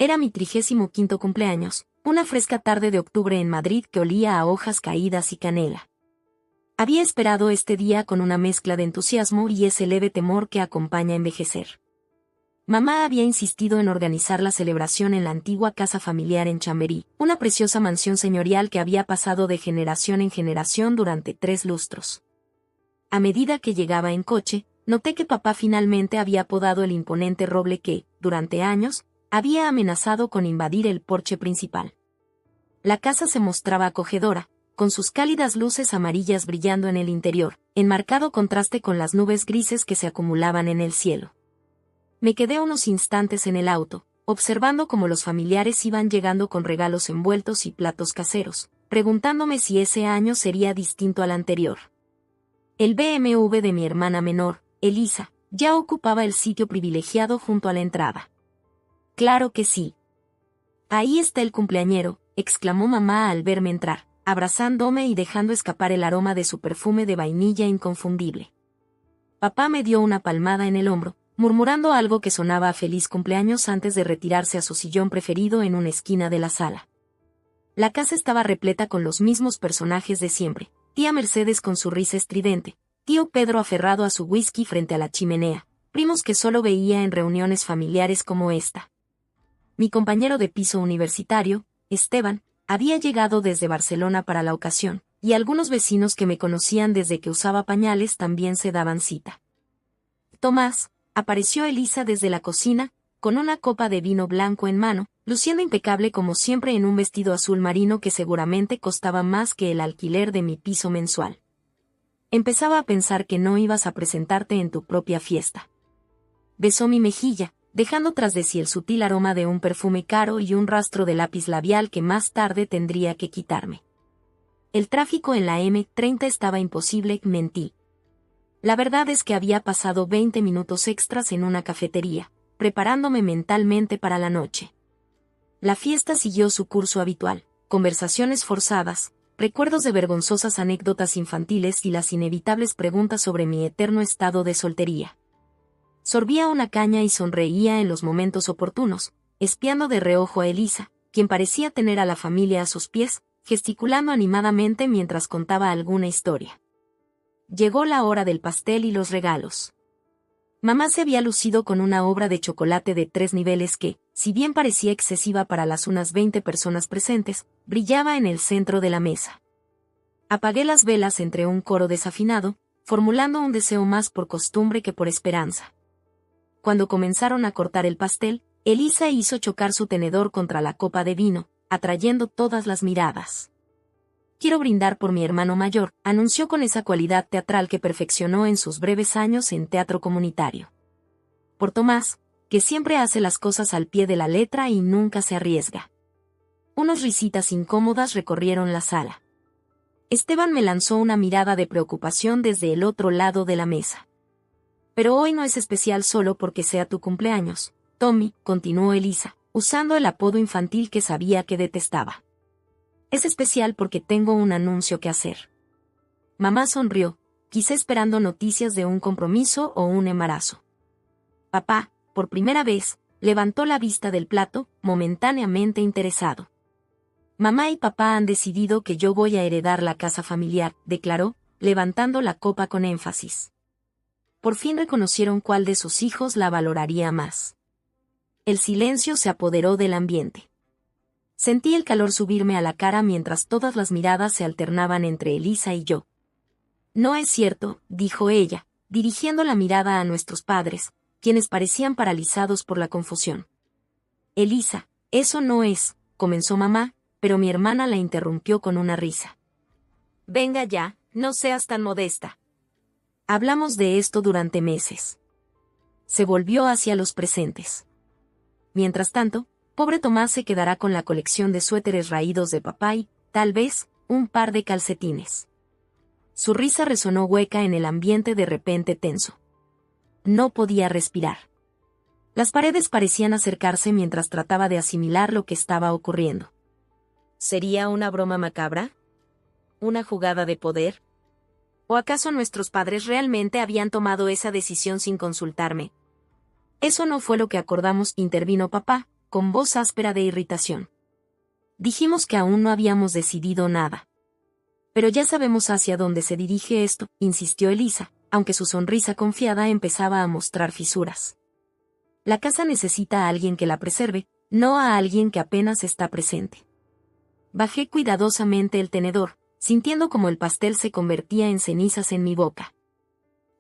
Era mi 35º cumpleaños, una fresca tarde de octubre en Madrid que olía a hojas caídas y canela. Había esperado este día con una mezcla de entusiasmo y ese leve temor que acompaña a envejecer. Mamá había insistido en organizar la celebración en la antigua casa familiar en Chamberí, una preciosa mansión señorial que había pasado de generación en generación durante 3 lustros. A medida que llegaba en coche, noté que papá finalmente había podado el imponente roble que, durante años, había amenazado con invadir el porche principal. La casa se mostraba acogedora, con sus cálidas luces amarillas brillando en el interior, en marcado contraste con las nubes grises que se acumulaban en el cielo. Me quedé unos instantes en el auto, observando cómo los familiares iban llegando con regalos envueltos y platos caseros, preguntándome si ese año sería distinto al anterior. El BMW de mi hermana menor, Elisa, ya ocupaba el sitio privilegiado junto a la entrada. «Claro que sí. Ahí está el cumpleañero», exclamó mamá al verme entrar, abrazándome y dejando escapar el aroma de su perfume de vainilla inconfundible. Papá me dio una palmada en el hombro, murmurando algo que sonaba a feliz cumpleaños antes de retirarse a su sillón preferido en una esquina de la sala. La casa estaba repleta con los mismos personajes de siempre: tía Mercedes con su risa estridente, tío Pedro aferrado a su whisky frente a la chimenea, primos que solo veía en reuniones familiares como esta. Mi compañero de piso universitario, Esteban, había llegado desde Barcelona para la ocasión, y algunos vecinos que me conocían desde que usaba pañales también se daban cita. Tomás, apareció Elisa desde la cocina, con una copa de vino blanco en mano, luciendo impecable como siempre en un vestido azul marino que seguramente costaba más que el alquiler de mi piso mensual. Empezaba a pensar que no ibas a presentarte en tu propia fiesta. Besó mi mejilla, dejando tras de sí el sutil aroma de un perfume caro y un rastro de lápiz labial que más tarde tendría que quitarme. El tráfico en la M30 estaba imposible, mentí. La verdad es que había pasado 20 minutos extras en una cafetería, preparándome mentalmente para la noche. La fiesta siguió su curso habitual: conversaciones forzadas, recuerdos de vergonzosas anécdotas infantiles y las inevitables preguntas sobre mi eterno estado de soltería. Sorbía una caña y sonreía en los momentos oportunos, espiando de reojo a Elisa, quien parecía tener a la familia a sus pies, gesticulando animadamente mientras contaba alguna historia. Llegó la hora del pastel y los regalos. Mamá se había lucido con una obra de chocolate de 3 niveles que, si bien parecía excesiva para las unas 20 personas presentes, brillaba en el centro de la mesa. Apagué las velas entre un coro desafinado, formulando un deseo más por costumbre que por esperanza. Cuando comenzaron a cortar el pastel, Elisa hizo chocar su tenedor contra la copa de vino, atrayendo todas las miradas. «Quiero brindar por mi hermano mayor», anunció con esa cualidad teatral que perfeccionó en sus breves años en teatro comunitario. «Por Tomás, que siempre hace las cosas al pie de la letra y nunca se arriesga». Unas risitas incómodas recorrieron la sala. Esteban me lanzó una mirada de preocupación desde el otro lado de la mesa. «Pero hoy no es especial solo porque sea tu cumpleaños, Tommy», continuó Elisa, usando el apodo infantil que sabía que detestaba. «Es especial porque tengo un anuncio que hacer». Mamá sonrió, quizá esperando noticias de un compromiso o un embarazo. Papá, por primera vez, levantó la vista del plato, momentáneamente interesado. «Mamá y papá han decidido que yo voy a heredar la casa familiar», declaró, levantando la copa con énfasis. Por fin reconocieron cuál de sus hijos la valoraría más. El silencio se apoderó del ambiente. Sentí el calor subirme a la cara mientras todas las miradas se alternaban entre Elisa y yo. «No es cierto», dijo ella, dirigiendo la mirada a nuestros padres, quienes parecían paralizados por la confusión. «Elisa, eso no es», comenzó mamá, pero mi hermana la interrumpió con una risa. «Venga ya, no seas tan modesta. Hablamos de esto durante meses». Se volvió hacia los presentes. «Mientras tanto, pobre Tomás se quedará con la colección de suéteres raídos de papá y, tal vez, un par de calcetines». Su risa resonó hueca en el ambiente de repente tenso. No podía respirar. Las paredes parecían acercarse mientras trataba de asimilar lo que estaba ocurriendo. ¿Sería una broma macabra? ¿Una jugada de poder? ¿O acaso nuestros padres realmente habían tomado esa decisión sin consultarme? Eso no fue lo que acordamos, intervino papá, con voz áspera de irritación. Dijimos que aún no habíamos decidido nada. Pero ya sabemos hacia dónde se dirige esto, insistió Elisa, aunque su sonrisa confiada empezaba a mostrar fisuras. La casa necesita a alguien que la preserve, no a alguien que apenas está presente. Bajé cuidadosamente el tenedor, sintiendo como el pastel se convertía en cenizas en mi boca.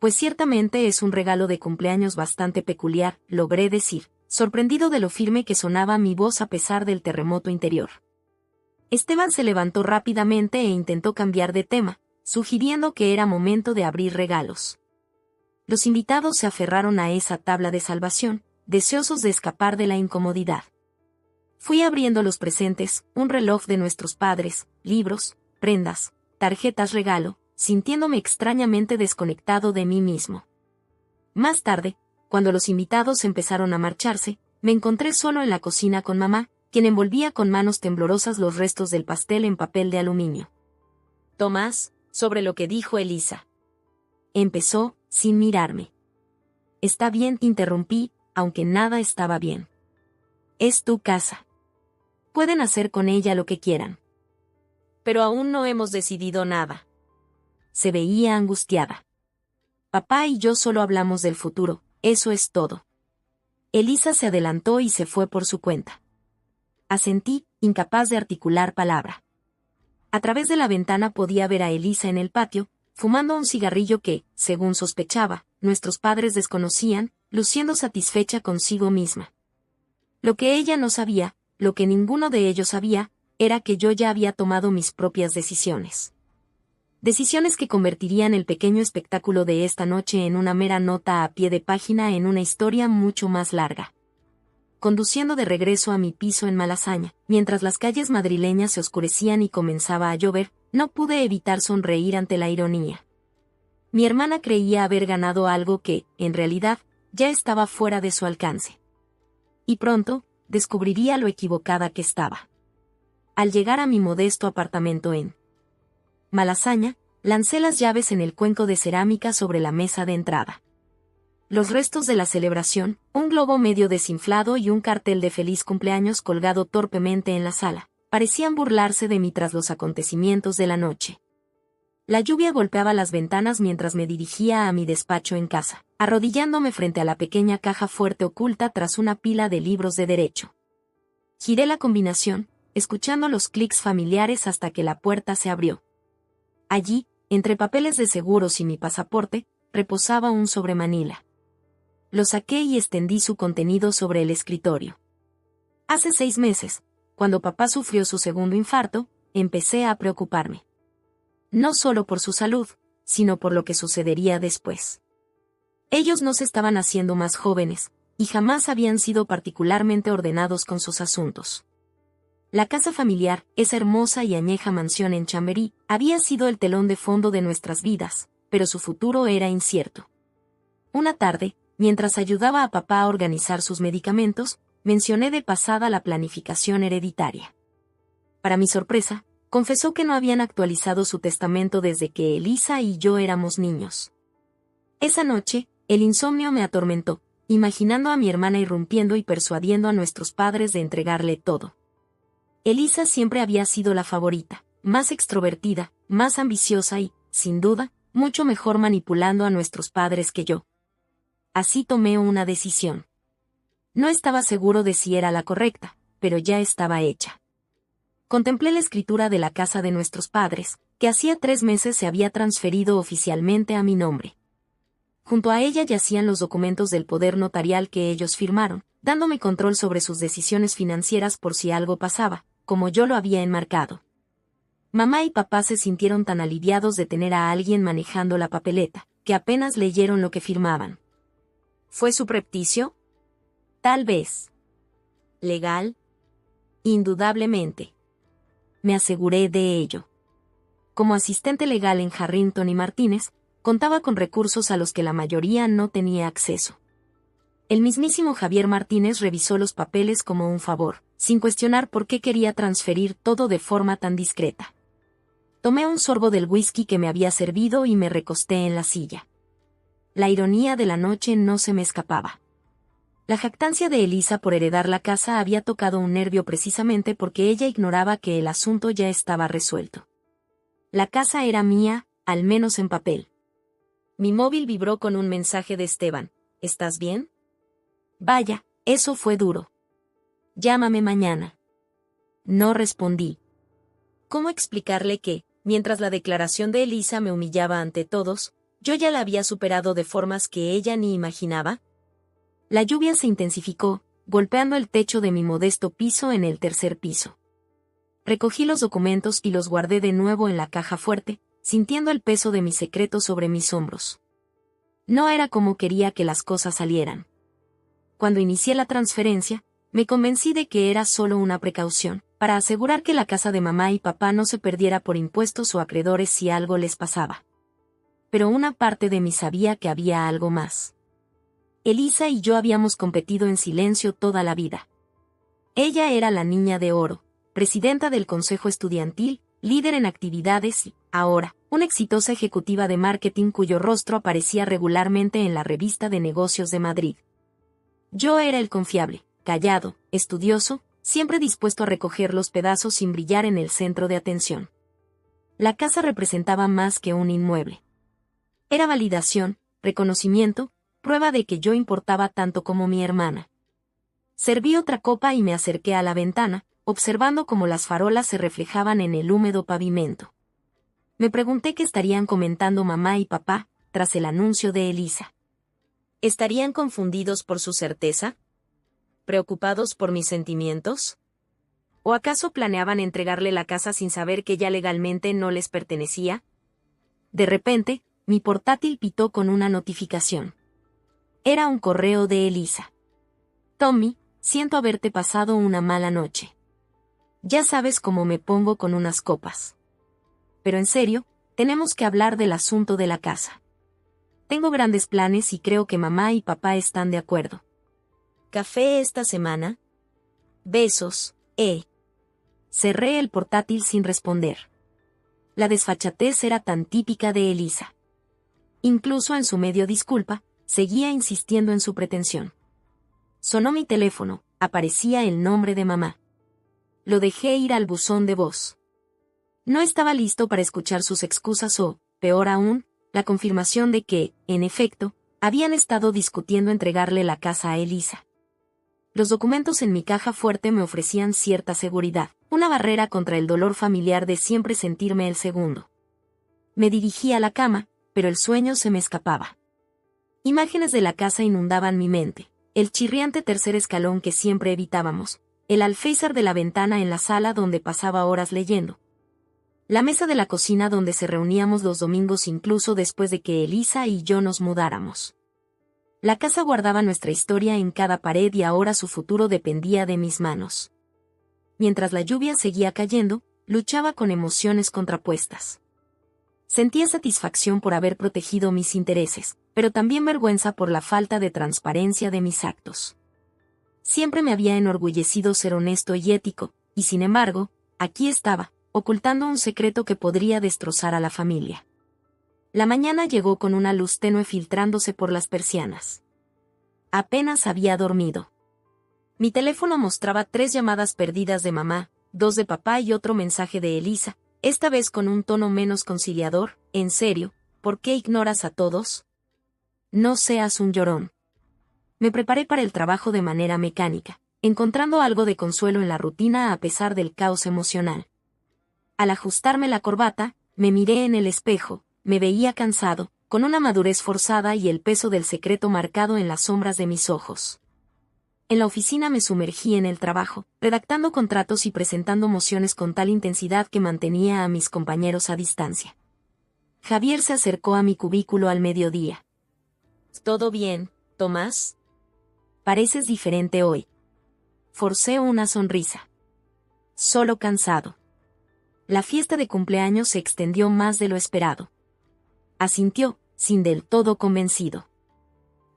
Pues ciertamente es un regalo de cumpleaños bastante peculiar, logré decir, sorprendido de lo firme que sonaba mi voz a pesar del terremoto interior. Esteban se levantó rápidamente e intentó cambiar de tema, sugiriendo que era momento de abrir regalos. Los invitados se aferraron a esa tabla de salvación, deseosos de escapar de la incomodidad. Fui abriendo los presentes, un reloj de nuestros padres, libros, prendas, tarjetas regalo, sintiéndome extrañamente desconectado de mí mismo. Más tarde, cuando los invitados empezaron a marcharse, me encontré solo en la cocina con mamá, quien envolvía con manos temblorosas los restos del pastel en papel de aluminio. Tomás, sobre lo que dijo Elisa. Empezó, sin mirarme. Está bien, interrumpí, aunque nada estaba bien. Es tu casa. Pueden hacer con ella lo que quieran. Pero aún no hemos decidido nada. Se veía angustiada. Papá y yo solo hablamos del futuro, eso es todo. Elisa se adelantó y se fue por su cuenta. Asentí, incapaz de articular palabra. A través de la ventana podía ver a Elisa en el patio, fumando un cigarrillo que, según sospechaba, nuestros padres desconocían, luciendo satisfecha consigo misma. Lo que ella no sabía, lo que ninguno de ellos sabía, era que yo ya había tomado mis propias decisiones. Decisiones que convertirían el pequeño espectáculo de esta noche en una mera nota a pie de página en una historia mucho más larga. Conduciendo de regreso a mi piso en Malasaña, mientras las calles madrileñas se oscurecían y comenzaba a llover, no pude evitar sonreír ante la ironía. Mi hermana creía haber ganado algo que, en realidad, ya estaba fuera de su alcance. Y pronto, descubriría lo equivocada que estaba. Al llegar a mi modesto apartamento en Malasaña, lancé las llaves en el cuenco de cerámica sobre la mesa de entrada. Los restos de la celebración, un globo medio desinflado y un cartel de feliz cumpleaños colgado torpemente en la sala, parecían burlarse de mí tras los acontecimientos de la noche. La lluvia golpeaba las ventanas mientras me dirigía a mi despacho en casa, arrodillándome frente a la pequeña caja fuerte oculta tras una pila de libros de derecho. Giré la combinación, escuchando los clics familiares hasta que la puerta se abrió. Allí, entre papeles de seguros y mi pasaporte, reposaba un sobremanila. Lo saqué y extendí su contenido sobre el escritorio. Hace 6 meses, cuando papá sufrió su segundo infarto, empecé a preocuparme. No solo por su salud, sino por lo que sucedería después. Ellos no se estaban haciendo más jóvenes, y jamás habían sido particularmente ordenados con sus asuntos. La casa familiar, esa hermosa y añeja mansión en Chamberí, había sido el telón de fondo de nuestras vidas, pero su futuro era incierto. Una tarde, mientras ayudaba a papá a organizar sus medicamentos, mencioné de pasada la planificación hereditaria. Para mi sorpresa, confesó que no habían actualizado su testamento desde que Elisa y yo éramos niños. Esa noche, el insomnio me atormentó, imaginando a mi hermana irrumpiendo y persuadiendo a nuestros padres de entregarle todo. Elisa siempre había sido la favorita, más extrovertida, más ambiciosa y, sin duda, mucho mejor manipulando a nuestros padres que yo. Así tomé una decisión. No estaba seguro de si era la correcta, pero ya estaba hecha. Contemplé la escritura de la casa de nuestros padres, que hacía 3 meses se había transferido oficialmente a mi nombre. Junto a ella yacían los documentos del poder notarial que ellos firmaron, dándome control sobre sus decisiones financieras por si algo pasaba, como yo lo había enmarcado. Mamá y papá se sintieron tan aliviados de tener a alguien manejando la papeleta, que apenas leyeron lo que firmaban. ¿Fue subrepticio? Tal vez. ¿Legal? Indudablemente. Me aseguré de ello. Como asistente legal en Harrington y Martínez, contaba con recursos a los que la mayoría no tenía acceso. El mismísimo Javier Martínez revisó los papeles como un favor, sin cuestionar por qué quería transferir todo de forma tan discreta. Tomé un sorbo del whisky que me había servido y me recosté en la silla. La ironía de la noche no se me escapaba. La jactancia de Elisa por heredar la casa había tocado un nervio precisamente porque ella ignoraba que el asunto ya estaba resuelto. La casa era mía, al menos en papel. Mi móvil vibró con un mensaje de Esteban. ¿Estás bien? Vaya, eso fue duro. Llámame mañana. No respondí. ¿Cómo explicarle que, mientras la declaración de Elisa me humillaba ante todos, yo ya la había superado de formas que ella ni imaginaba? La lluvia se intensificó, golpeando el techo de mi modesto piso en el tercer piso. Recogí los documentos y los guardé de nuevo en la caja fuerte, sintiendo el peso de mi secreto sobre mis hombros. No era como quería que las cosas salieran. Cuando inicié la transferencia, me convencí de que era solo una precaución, para asegurar que la casa de mamá y papá no se perdiera por impuestos o acreedores si algo les pasaba. Pero una parte de mí sabía que había algo más. Elisa y yo habíamos competido en silencio toda la vida. Ella era la niña de oro, presidenta del consejo estudiantil, líder en actividades y, ahora, una exitosa ejecutiva de marketing cuyo rostro aparecía regularmente en la revista de negocios de Madrid. Yo era el confiable, callado, estudioso, siempre dispuesto a recoger los pedazos sin brillar en el centro de atención. La casa representaba más que un inmueble. Era validación, reconocimiento, prueba de que yo importaba tanto como mi hermana. Serví otra copa y me acerqué a la ventana, observando cómo las farolas se reflejaban en el húmedo pavimento. Me pregunté qué estarían comentando mamá y papá, tras el anuncio de Elisa. ¿Estarían confundidos por su certeza? ¿Preocupados por mis sentimientos? ¿O acaso planeaban entregarle la casa sin saber que ya legalmente no les pertenecía? De repente, mi portátil pitó con una notificación. Era un correo de Elisa. Tommy, siento haberte pasado una mala noche. Ya sabes cómo me pongo con unas copas. Pero en serio, tenemos que hablar del asunto de la casa. Tengo grandes planes y creo que mamá y papá están de acuerdo. ¿Café esta semana? Besos, Cerré el portátil sin responder. La desfachatez era tan típica de Elisa. Incluso en su medio disculpa, seguía insistiendo en su pretensión. Sonó mi teléfono, aparecía el nombre de mamá. Lo dejé ir al buzón de voz. No estaba listo para escuchar sus excusas o, peor aún, la confirmación de que, en efecto, habían estado discutiendo entregarle la casa a Elisa. Los documentos en mi caja fuerte me ofrecían cierta seguridad, una barrera contra el dolor familiar de siempre sentirme el segundo. Me dirigí a la cama, pero el sueño se me escapaba. Imágenes de la casa inundaban mi mente, el chirriante tercer escalón que siempre evitábamos, el alféizar de la ventana en la sala donde pasaba horas leyendo, la mesa de la cocina donde se reuníamos los domingos incluso después de que Elisa y yo nos mudáramos. La casa guardaba nuestra historia en cada pared y ahora su futuro dependía de mis manos. Mientras la lluvia seguía cayendo, luchaba con emociones contrapuestas. Sentía satisfacción por haber protegido mis intereses, pero también vergüenza por la falta de transparencia de mis actos. Siempre me había enorgullecido ser honesto y ético, y sin embargo, aquí estaba, ocultando un secreto que podría destrozar a la familia. La mañana llegó con una luz tenue filtrándose por las persianas. Apenas había dormido. Mi teléfono mostraba 3 llamadas perdidas de mamá, 2 de papá y otro mensaje de Elisa, esta vez con un tono menos conciliador. ¿En serio? ¿Por qué ignoras a todos? No seas un llorón. Me preparé para el trabajo de manera mecánica, encontrando algo de consuelo en la rutina a pesar del caos emocional. Al ajustarme la corbata, me miré en el espejo, me veía cansado, con una madurez forzada y el peso del secreto marcado en las sombras de mis ojos. En la oficina me sumergí en el trabajo, redactando contratos y presentando mociones con tal intensidad que mantenía a mis compañeros a distancia. Javier se acercó a mi cubículo al mediodía. ¿Todo bien, Tomás? Pareces diferente hoy. Forcé una sonrisa. Solo cansado. La fiesta de cumpleaños se extendió más de lo esperado. Asintió, sin del todo convencido.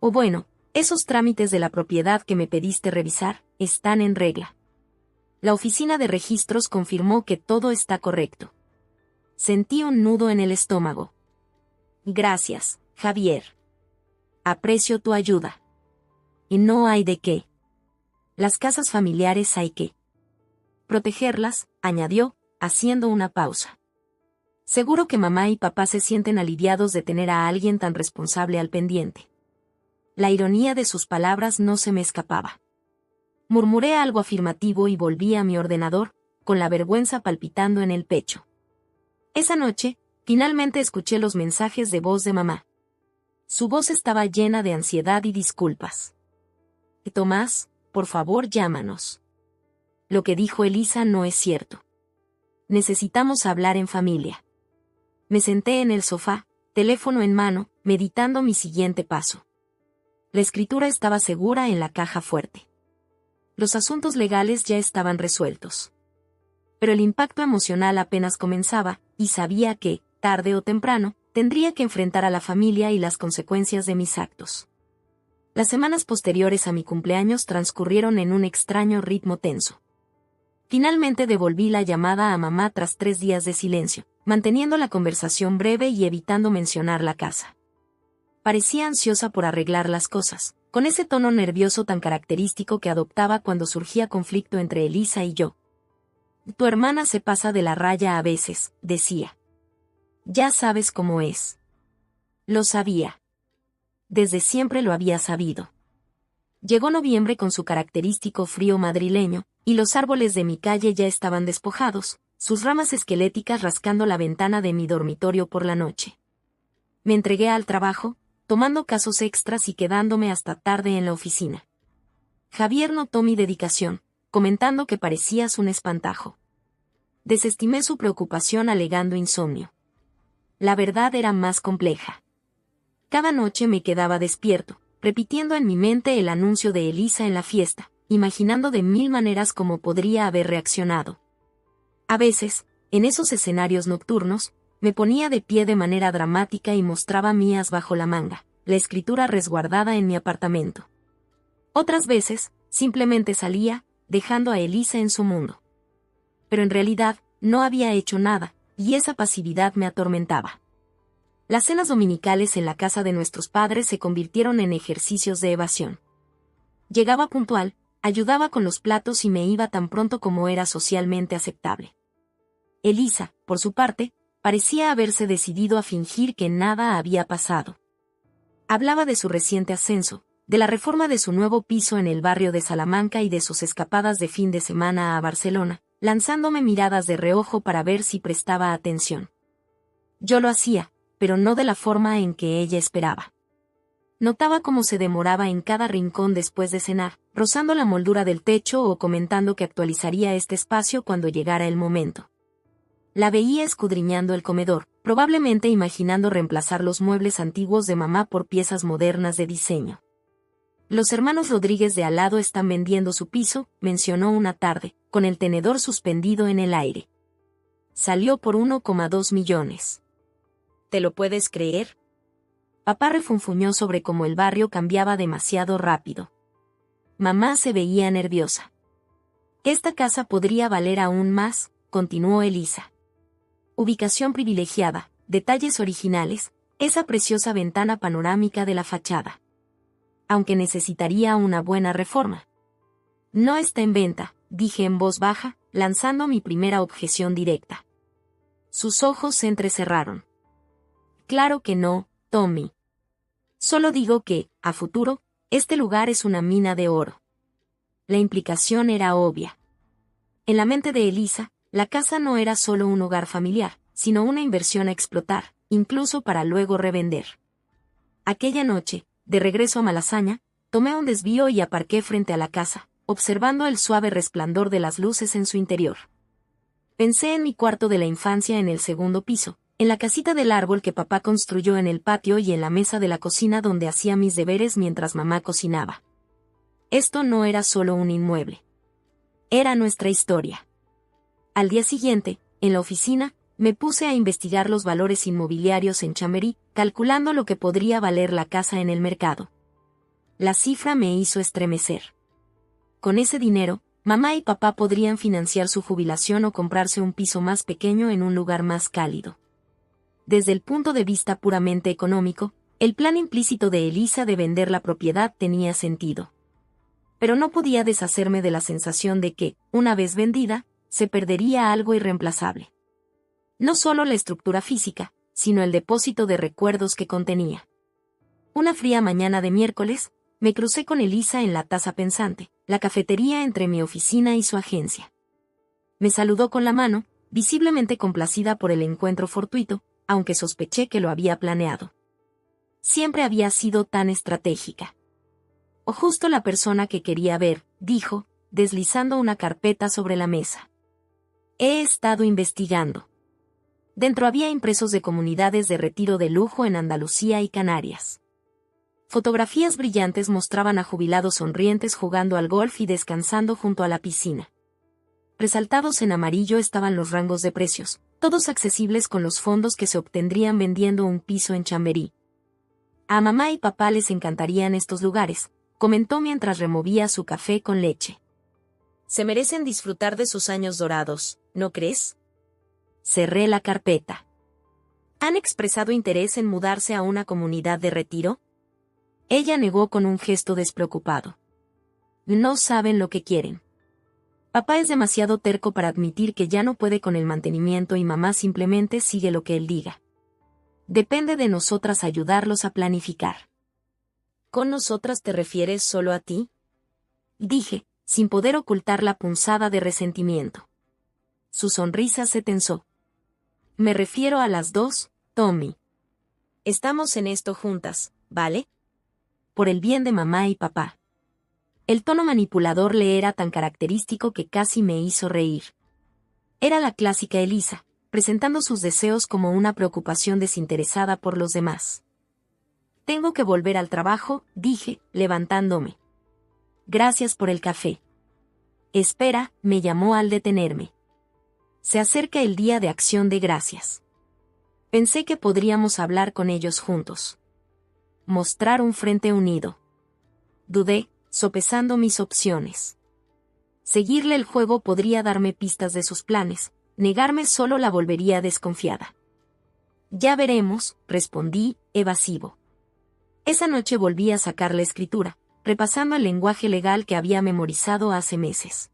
O bueno, esos trámites de la propiedad que me pediste revisar, están en regla. La oficina de registros confirmó que todo está correcto. Sentí un nudo en el estómago. Gracias, Javier. Aprecio tu ayuda. y no hay de qué. Las casas familiares hay que protegerlas, añadió, haciendo una pausa. Seguro que mamá y papá se sienten aliviados de tener a alguien tan responsable al pendiente. La ironía de sus palabras no se me escapaba. Murmuré algo afirmativo y volví a mi ordenador, con la vergüenza palpitando en el pecho. Esa noche, finalmente escuché los mensajes de voz de mamá. Su voz estaba llena de ansiedad y disculpas. Tomás, por favor llámanos. Lo que dijo Elisa no es cierto. Necesitamos hablar en familia. Me senté en el sofá, teléfono en mano, meditando mi siguiente paso. La escritura estaba segura en la caja fuerte. Los asuntos legales ya estaban resueltos. Pero el impacto emocional apenas comenzaba, y sabía que, tarde o temprano, tendría que enfrentar a la familia y las consecuencias de mis actos. Las semanas posteriores a mi cumpleaños transcurrieron en un extraño ritmo tenso. Finalmente devolví la llamada a mamá tras 3 días de silencio, manteniendo la conversación breve y evitando mencionar la casa. Parecía ansiosa por arreglar las cosas, con ese tono nervioso tan característico que adoptaba cuando surgía conflicto entre Elisa y yo. Tu hermana se pasa de la raya a veces, decía. Ya sabes cómo es. Lo sabía. Desde siempre lo había sabido. Llegó noviembre con su característico frío madrileño, y los árboles de mi calle ya estaban despojados, sus ramas esqueléticas rascando la ventana de mi dormitorio por la noche. Me entregué al trabajo, tomando casos extras y quedándome hasta tarde en la oficina. Javier notó mi dedicación, comentando que parecías un espantajo. Desestimé su preocupación alegando insomnio. La verdad era más compleja. Cada noche me quedaba despierto, repitiendo en mi mente el anuncio de Elisa en la fiesta, imaginando de 1000 maneras cómo podría haber reaccionado. A veces, en esos escenarios nocturnos, me ponía de pie de manera dramática y mostraba mías bajo la manga, la escritura resguardada en mi apartamento. Otras veces, simplemente salía, dejando a Elisa en su mundo. Pero en realidad, no había hecho nada, y esa pasividad me atormentaba. Las cenas dominicales en la casa de nuestros padres se convirtieron en ejercicios de evasión. Llegaba puntual, ayudaba con los platos y me iba tan pronto como era socialmente aceptable. Elisa, por su parte, parecía haberse decidido a fingir que nada había pasado. Hablaba de su reciente ascenso, de la reforma de su nuevo piso en el barrio de Salamanca y de sus escapadas de fin de semana a Barcelona, lanzándome miradas de reojo para ver si prestaba atención. Yo lo hacía, pero no de la forma en que ella esperaba. Notaba cómo se demoraba en cada rincón después de cenar, rozando la moldura del techo o comentando que actualizaría este espacio cuando llegara el momento. La veía escudriñando el comedor, probablemente imaginando reemplazar los muebles antiguos de mamá por piezas modernas de diseño. Los hermanos Rodríguez de al lado están vendiendo su piso, mencionó una tarde, con el tenedor suspendido en el aire. Salió por 1,2 millones. ¿Te lo puedes creer? Papá refunfuñó sobre cómo el barrio cambiaba demasiado rápido. Mamá se veía nerviosa. Esta casa podría valer aún más, continuó Elisa. Ubicación privilegiada, detalles originales, esa preciosa ventana panorámica de la fachada. Aunque necesitaría una buena reforma. No está en venta, dije en voz baja, lanzando mi primera objeción directa. Sus ojos se entrecerraron. Claro que no, Tommy. Solo digo que, a futuro, este lugar es una mina de oro. La implicación era obvia. En la mente de Elisa, la casa no era solo un hogar familiar, sino una inversión a explotar, incluso para luego revender. Aquella noche, de regreso a Malasaña, tomé un desvío y aparqué frente a la casa, observando el suave resplandor de las luces en su interior. Pensé en mi cuarto de la infancia en el segundo piso, en la casita del árbol que papá construyó en el patio y en la mesa de la cocina donde hacía mis deberes mientras mamá cocinaba. Esto no era solo un inmueble. Era nuestra historia. Al día siguiente, en la oficina, me puse a investigar los valores inmobiliarios en Chamberí, calculando lo que podría valer la casa en el mercado. La cifra me hizo estremecer. Con ese dinero, mamá y papá podrían financiar su jubilación o comprarse un piso más pequeño en un lugar más cálido. Desde el punto de vista puramente económico, el plan implícito de Elisa de vender la propiedad tenía sentido. Pero no podía deshacerme de la sensación de que, una vez vendida, se perdería algo irreemplazable. No solo la estructura física, sino el depósito de recuerdos que contenía. Una fría mañana de miércoles, me crucé con Elisa en la Taza Pensante, la cafetería entre mi oficina y su agencia. Me saludó con la mano, visiblemente complacida por el encuentro fortuito, aunque sospeché que lo había planeado. Siempre había sido tan estratégica. O justo la persona que quería ver, dijo, deslizando una carpeta sobre la mesa. He estado investigando. Dentro había impresos de comunidades de retiro de lujo en Andalucía y Canarias. Fotografías brillantes mostraban a jubilados sonrientes jugando al golf y descansando junto a la piscina. Resaltados en amarillo estaban los rangos de precios, todos accesibles con los fondos que se obtendrían vendiendo un piso en Chamberí. A mamá y papá les encantarían estos lugares, comentó mientras removía su café con leche. Se merecen disfrutar de sus años dorados, ¿no crees? Cerré la carpeta. ¿Han expresado interés en mudarse a una comunidad de retiro? Ella negó con un gesto despreocupado. No saben lo que quieren. Papá es demasiado terco para admitir que ya no puede con el mantenimiento y mamá simplemente sigue lo que él diga. Depende de nosotras ayudarlos a planificar. ¿Con nosotras te refieres solo a ti? Dije, sin poder ocultar la punzada de resentimiento. Su sonrisa se tensó. Me refiero a las dos, Tommy. Estamos en esto juntas, ¿vale? Por el bien de mamá y papá. El tono manipulador le era tan característico que casi me hizo reír. Era la clásica Elisa, presentando sus deseos como una preocupación desinteresada por los demás. Tengo que volver al trabajo, dije, levantándome. Gracias por el café. Espera, me llamó al detenerme. Se acerca el Día de Acción de Gracias. Pensé que podríamos hablar con ellos juntos. Mostrar un frente unido. Dudé, sopesando mis opciones. Seguirle el juego podría darme pistas de sus planes, negarme solo la volvería desconfiada. Ya veremos, respondí, evasivo. Esa noche volví a sacar la escritura, repasando el lenguaje legal que había memorizado hace meses.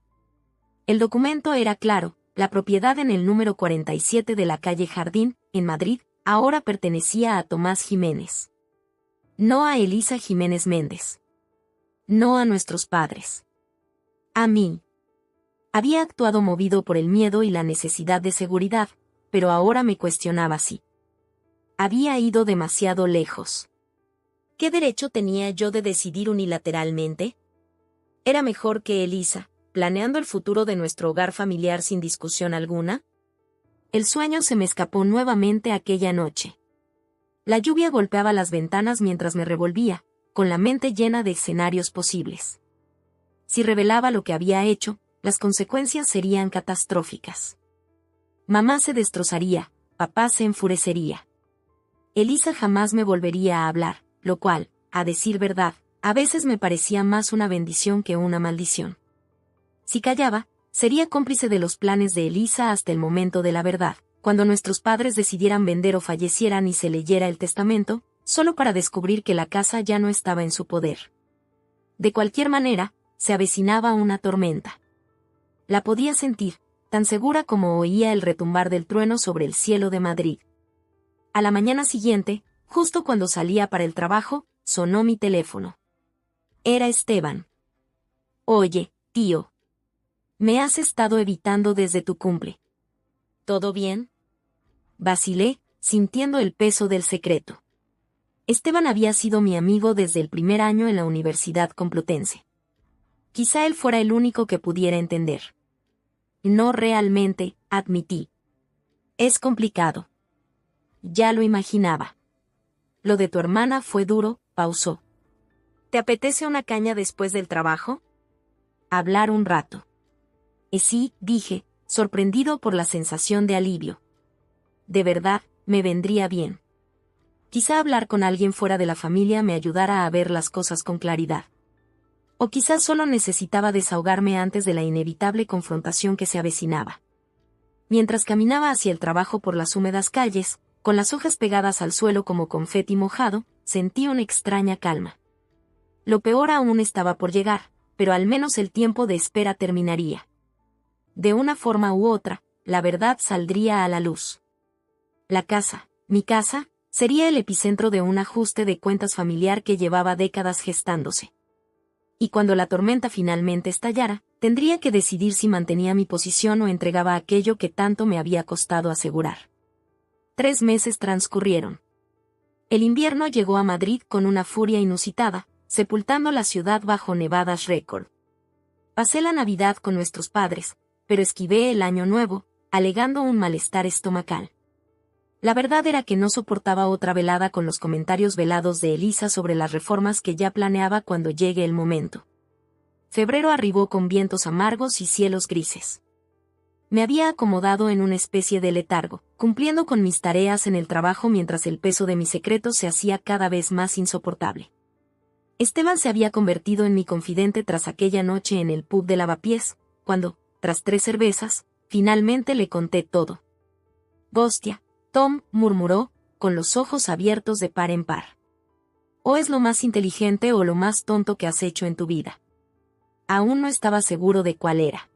El documento era claro, la propiedad en el número 47 de la calle Jardín, en Madrid, ahora pertenecía a Tomás Jiménez. No a Elisa Jiménez Méndez. No a nuestros padres. A mí. Había actuado movido por el miedo y la necesidad de seguridad, pero ahora me cuestionaba si había ido demasiado lejos. ¿Qué derecho tenía yo de decidir unilateralmente? ¿Era mejor que Elisa, planeando el futuro de nuestro hogar familiar sin discusión alguna? El sueño se me escapó nuevamente aquella noche. La lluvia golpeaba las ventanas mientras me revolvía, con la mente llena de escenarios posibles. Si revelaba lo que había hecho, las consecuencias serían catastróficas. Mamá se destrozaría, papá se enfurecería. Elisa jamás me volvería a hablar, lo cual, a decir verdad, a veces me parecía más una bendición que una maldición. Si callaba, sería cómplice de los planes de Elisa hasta el momento de la verdad, cuando nuestros padres decidieran vender o fallecieran y se leyera el testamento, solo para descubrir que la casa ya no estaba en su poder. De cualquier manera, se avecinaba una tormenta. La podía sentir, tan segura como oía el retumbar del trueno sobre el cielo de Madrid. A la mañana siguiente, justo cuando salía para el trabajo, sonó mi teléfono. Era Esteban. Oye, tío. Me has estado evitando desde tu cumple. ¿Todo bien? Vacilé, sintiendo el peso del secreto. Esteban había sido mi amigo desde el primer año en la Universidad Complutense. Quizá él fuera el único que pudiera entender. No realmente, admití. Es complicado. Ya lo imaginaba. Lo de tu hermana fue duro, pausó. ¿Te apetece una caña después del trabajo? Hablar un rato. Sí, dije, sorprendido por la sensación de alivio. De verdad, me vendría bien. Quizá hablar con alguien fuera de la familia me ayudara a ver las cosas con claridad. O quizás solo necesitaba desahogarme antes de la inevitable confrontación que se avecinaba. Mientras caminaba hacia el trabajo por las húmedas calles, con las hojas pegadas al suelo como confeti mojado, sentí una extraña calma. Lo peor aún estaba por llegar, pero al menos el tiempo de espera terminaría. De una forma u otra, la verdad saldría a la luz. La casa, mi casa, sería el epicentro de un ajuste de cuentas familiar que llevaba décadas gestándose. Y cuando la tormenta finalmente estallara, tendría que decidir si mantenía mi posición o entregaba aquello que tanto me había costado asegurar. 3 meses transcurrieron. El invierno llegó a Madrid con una furia inusitada, sepultando la ciudad bajo nevadas récord. Pasé la Navidad con nuestros padres, pero esquivé el Año Nuevo, alegando un malestar estomacal. La verdad era que no soportaba otra velada con los comentarios velados de Elisa sobre las reformas que ya planeaba cuando llegue el momento. Febrero arribó con vientos amargos y cielos grises. Me había acomodado en una especie de letargo, cumpliendo con mis tareas en el trabajo mientras el peso de mis secretos se hacía cada vez más insoportable. Esteban se había convertido en mi confidente tras aquella noche en el pub de Lavapiés, cuando, tras 3 cervezas, finalmente le conté todo. «Hostia», Tom murmuró, con los ojos abiertos de par en par. «O es lo más inteligente o lo más tonto que has hecho en tu vida». Aún no estaba seguro de cuál era.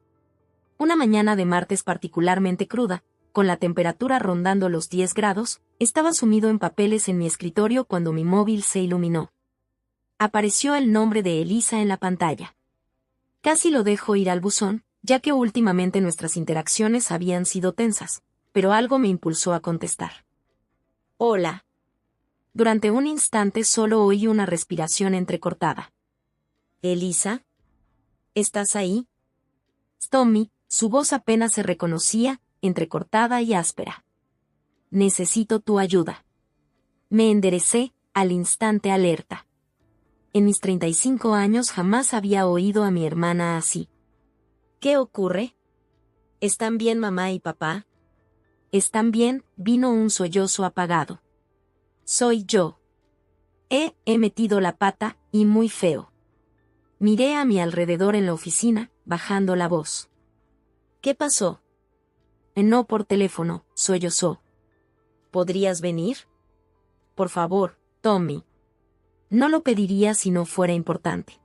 Una mañana de martes particularmente cruda, con la temperatura rondando los 10 grados, estaba sumido en papeles en mi escritorio cuando mi móvil se iluminó. Apareció el nombre de Elisa en la pantalla. Casi lo dejo ir al buzón, ya que últimamente nuestras interacciones habían sido tensas, pero algo me impulsó a contestar. «Hola». Durante un instante solo oí una respiración entrecortada. «¿Elisa? ¿Estás ahí?» «Tommy», su voz apenas se reconocía, entrecortada y áspera. «Necesito tu ayuda». Me enderecé, al instante alerta. En mis 35 años jamás había oído a mi hermana así. «¿Qué ocurre? ¿Están bien mamá y papá?» «Están bien», vino un sollozo apagado. «Soy yo. He metido la pata, y muy feo». Miré a mi alrededor en la oficina, bajando la voz. «¿Qué pasó?» «No por teléfono», sollozó. «¿Podrías venir?» «Por favor, Tommy». No lo pediría si no fuera importante.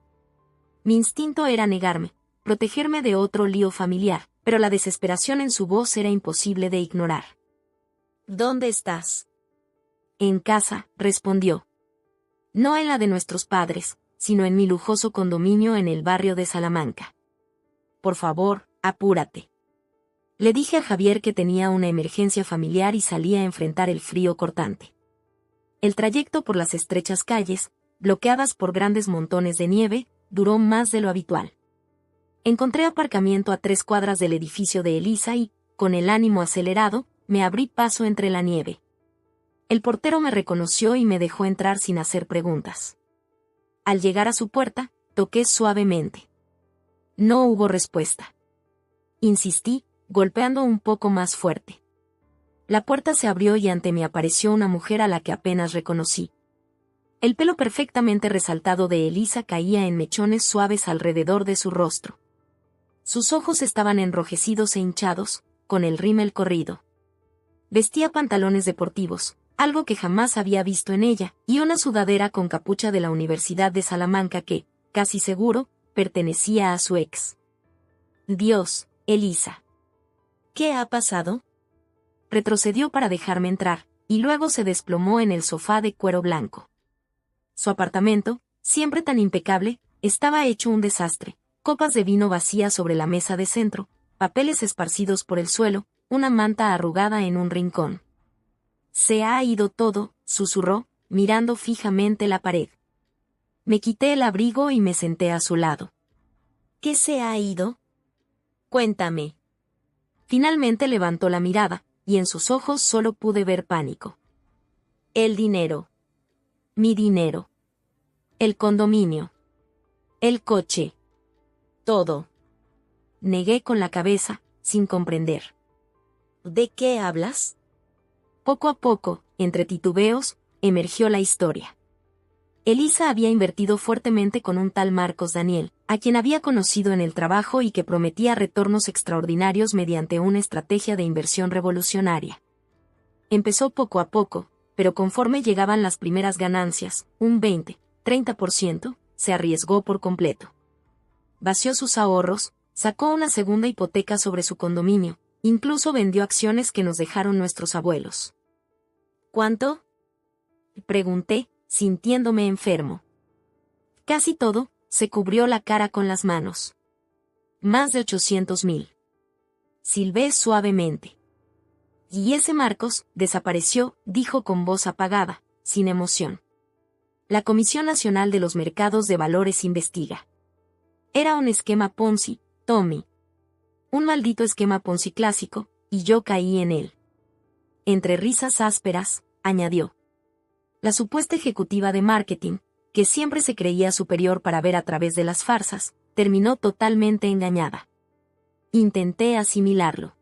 Mi instinto era negarme, protegerme de otro lío familiar, pero la desesperación en su voz era imposible de ignorar. «¿Dónde estás?» «En casa», respondió. «No en la de nuestros padres, sino en mi lujoso condominio en el barrio de Salamanca». «Por favor, apúrate». Le dije a Javier que tenía una emergencia familiar y salía a enfrentar el frío cortante. El trayecto por las estrechas calles, bloqueadas por grandes montones de nieve, duró más de lo habitual. Encontré aparcamiento a 3 cuadras del edificio de Elisa y, con el ánimo acelerado, me abrí paso entre la nieve. El portero me reconoció y me dejó entrar sin hacer preguntas. Al llegar a su puerta, toqué suavemente. No hubo respuesta. Insistí, golpeando un poco más fuerte. La puerta se abrió y ante mí apareció una mujer a la que apenas reconocí. El pelo perfectamente resaltado de Elisa caía en mechones suaves alrededor de su rostro. Sus ojos estaban enrojecidos e hinchados, con el rímel corrido. Vestía pantalones deportivos, algo que jamás había visto en ella, y una sudadera con capucha de la Universidad de Salamanca que, casi seguro, pertenecía a su ex. «Dios, Elisa. ¿Qué ha pasado?» Retrocedió para dejarme entrar, y luego se desplomó en el sofá de cuero blanco. Su apartamento, siempre tan impecable, estaba hecho un desastre. Copas de vino vacías sobre la mesa de centro, papeles esparcidos por el suelo, una manta arrugada en un rincón. «Se ha ido todo», susurró, mirando fijamente la pared. Me quité el abrigo y me senté a su lado. «¿Qué se ha ido?» «Cuéntame». Finalmente levantó la mirada, y en sus ojos solo pude ver pánico. «El dinero. Mi dinero. El condominio. El coche. Todo». Negué con la cabeza, sin comprender. «¿De qué hablas?» Poco a poco, entre titubeos, emergió la historia. Elisa había invertido fuertemente con un tal Marcos Daniel, a quien había conocido en el trabajo y que prometía retornos extraordinarios mediante una estrategia de inversión revolucionaria. Empezó poco a poco, pero conforme llegaban las primeras ganancias, un 20, 30%, se arriesgó por completo. vació sus ahorros, sacó una segunda hipoteca sobre su condominio, incluso vendió acciones que nos dejaron nuestros abuelos. ¿Cuánto?, pregunté, sintiéndome enfermo. Casi todo. Se cubrió la cara con las manos. Más de 800,000. Silbé suavemente. Y ese Marcos desapareció, dijo con voz apagada, sin emoción. La Comisión Nacional de los Mercados de Valores investiga. Era un esquema Ponzi, Tommy. Un maldito esquema Ponzi clásico, y yo caí en él. Entre risas ásperas, añadió. La supuesta ejecutiva de marketing, que siempre se creía superior para ver a través de las farsas, terminó totalmente engañada. Intenté asimilarlo.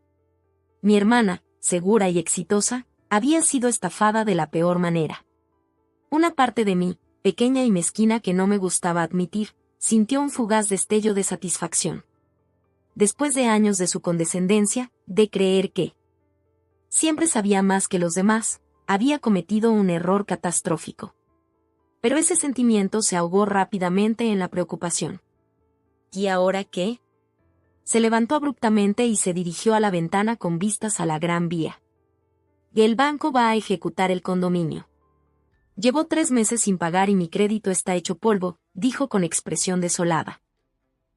Mi hermana, segura y exitosa, había sido estafada de la peor manera. Una parte de mí, pequeña y mezquina que no me gustaba admitir, sintió un fugaz destello de satisfacción. Después de años de su condescendencia, de creer que siempre sabía más que los demás, había cometido un error catastrófico. Pero ese sentimiento se ahogó rápidamente en la preocupación. ¿Y ahora qué? Se levantó abruptamente y se dirigió a la ventana con vistas a la Gran Vía. El banco va a ejecutar el condominio. Llevo 3 meses sin pagar y mi crédito está hecho polvo, dijo con expresión desolada.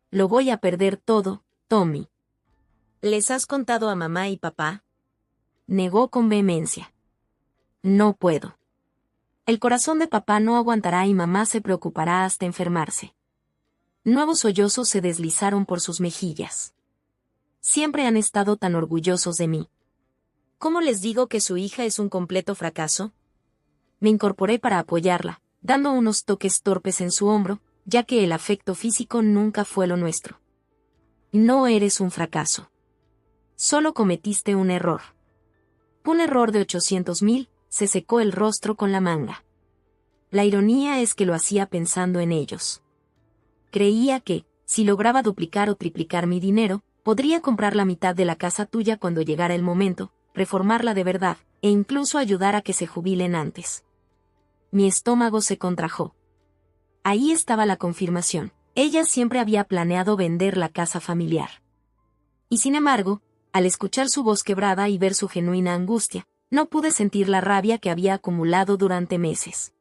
Lo voy a perder todo, Tommy. ¿Les has contado a mamá y papá? Negó con vehemencia. No puedo. El corazón de papá no aguantará y mamá se preocupará hasta enfermarse. Nuevos sollozos se deslizaron por sus mejillas. Siempre han estado tan orgullosos de mí. ¿Cómo les digo que su hija es un completo fracaso? Me incorporé para apoyarla, dando unos toques torpes en su hombro, ya que el afecto físico nunca fue lo nuestro. No eres un fracaso. Solo cometiste un error. Un error de 800,000, se secó el rostro con la manga. La ironía es que lo hacía pensando en ellos. Creía que, si lograba duplicar o triplicar mi dinero, podría comprar la mitad de la casa tuya cuando llegara el momento, reformarla de verdad, e incluso ayudar a que se jubilen antes. Mi estómago se contrajo. Ahí estaba la confirmación. Ella siempre había planeado vender la casa familiar. Y sin embargo, al escuchar su voz quebrada y ver su genuina angustia, no pude sentir la rabia que había acumulado durante meses.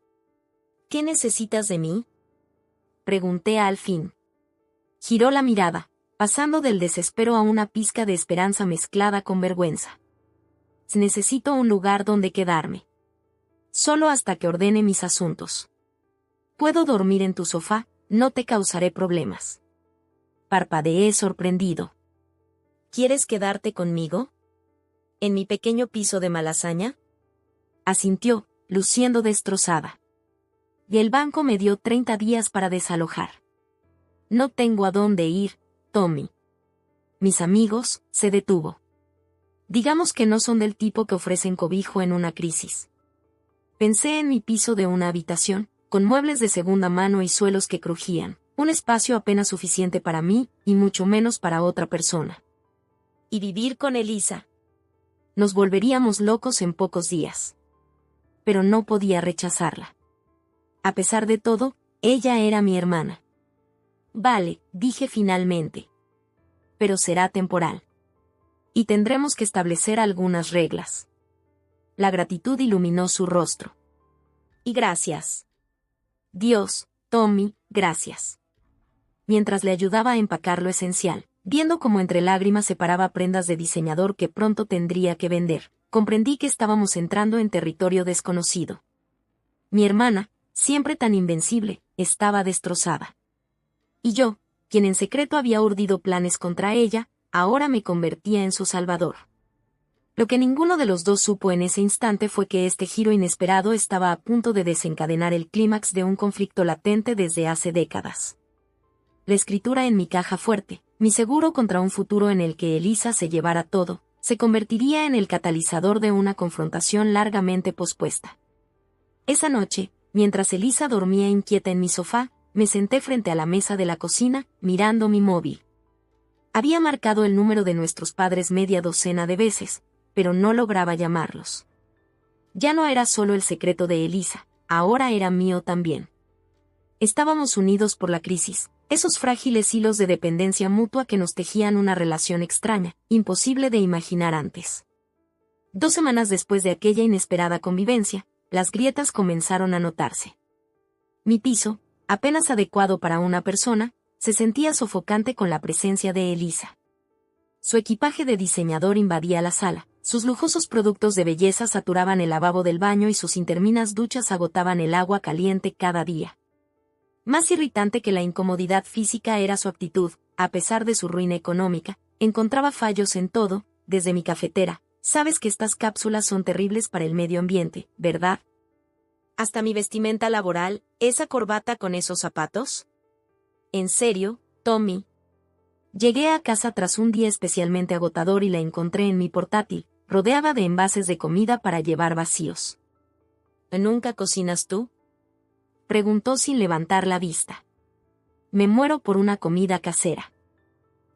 ¿Qué necesitas de mí?, pregunté al fin. Giró la mirada, pasando del desespero a una pizca de esperanza mezclada con vergüenza. Necesito un lugar donde quedarme. Solo hasta que ordene mis asuntos. Puedo dormir en tu sofá, no te causaré problemas. Parpadeé sorprendido. ¿Quieres quedarte conmigo? ¿En mi pequeño piso de malasaña? Asintió, luciendo destrozada. Y el banco me dio 30 días para desalojar. No tengo a dónde ir, Tommy. Mis amigos, se detuvo. Digamos que no son del tipo que ofrecen cobijo en una crisis. Pensé en mi piso de una habitación, con muebles de segunda mano y suelos que crujían, un espacio apenas suficiente para mí, y mucho menos para otra persona. Y vivir con Elisa. Nos volveríamos locos en pocos días. Pero no podía rechazarla. A pesar de todo, ella era mi hermana. Vale, dije finalmente. Pero será temporal. Y tendremos que establecer algunas reglas. La gratitud iluminó su rostro. Y gracias. Dios, Tommy, gracias. Mientras le ayudaba a empacar lo esencial, viendo cómo entre lágrimas separaba prendas de diseñador que pronto tendría que vender, comprendí que estábamos entrando en territorio desconocido. Mi hermana, siempre tan invencible, estaba destrozada. Y yo, quien en secreto había urdido planes contra ella, ahora me convertía en su salvador. Lo que ninguno de los dos supo en ese instante fue que este giro inesperado estaba a punto de desencadenar el clímax de un conflicto latente desde hace décadas. La escritura en mi caja fuerte, mi seguro contra un futuro en el que Elisa se llevara todo, se convertiría en el catalizador de una confrontación largamente pospuesta. Esa noche, mientras Elisa dormía inquieta en mi sofá, me senté frente a la mesa de la cocina, mirando mi móvil. Había marcado el número de nuestros padres media docena de veces, pero no lograba llamarlos. Ya no era solo el secreto de Elisa, ahora era mío también. Estábamos unidos por la crisis, Esos frágiles hilos de dependencia mutua que nos tejían una relación extraña, imposible de imaginar antes. 2 semanas después de aquella inesperada convivencia, las grietas comenzaron a notarse. Mi piso, apenas adecuado para una persona, se sentía sofocante con la presencia de Elisa. Su equipaje de diseñador invadía la sala, sus lujosos productos de belleza saturaban el lavabo del baño y sus interminables duchas agotaban el agua caliente cada día. Más irritante que la incomodidad física era su actitud. A pesar de su ruina económica, encontraba fallos en todo, desde mi cafetera. Sabes que estas cápsulas son terribles para el medio ambiente, ¿verdad? Hasta mi vestimenta laboral, esa corbata con esos zapatos. ¿En serio, Tommy? Llegué a casa tras un día especialmente agotador y la encontré en mi portátil, rodeada de envases de comida para llevar vacíos. ¿Nunca cocinas tú?, preguntó sin levantar la vista. Me muero por una comida casera.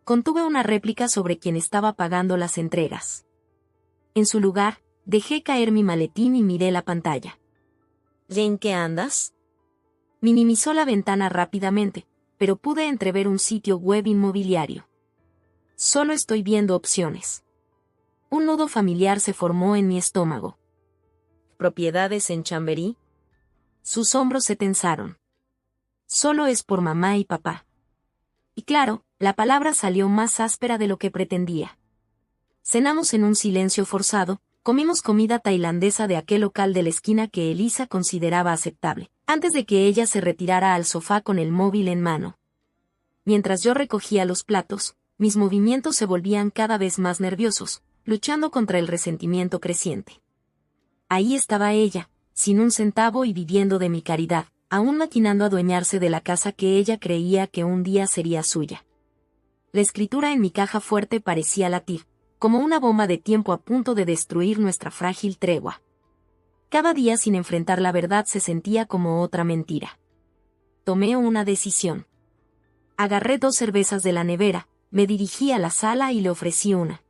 Contuve una réplica sobre quien estaba pagando las entregas. En su lugar, dejé caer mi maletín y miré la pantalla. ¿En qué andas? Minimizó la ventana rápidamente, pero pude entrever un sitio web inmobiliario. Solo estoy viendo opciones. Un nudo familiar se formó en mi estómago. ¿Propiedades en Chamberí? Sus hombros se tensaron. Solo es por mamá y papá. Y claro, la palabra salió más áspera de lo que pretendía. Cenamos en un silencio forzado, comimos comida tailandesa de aquel local de la esquina que Elisa consideraba aceptable, antes de que ella se retirara al sofá con el móvil en mano. Mientras yo recogía los platos, mis movimientos se volvían cada vez más nerviosos, luchando contra el resentimiento creciente. Ahí estaba ella, sin un centavo y viviendo de mi caridad, aún maquinando adueñarse de la casa que ella creía que un día sería suya. La escritura en mi caja fuerte parecía latir, como una bomba de tiempo a punto de destruir nuestra frágil tregua. Cada día sin enfrentar la verdad se sentía como otra mentira. Tomé una decisión. Agarré 2 cervezas de la nevera, me dirigí a la sala y le ofrecí una.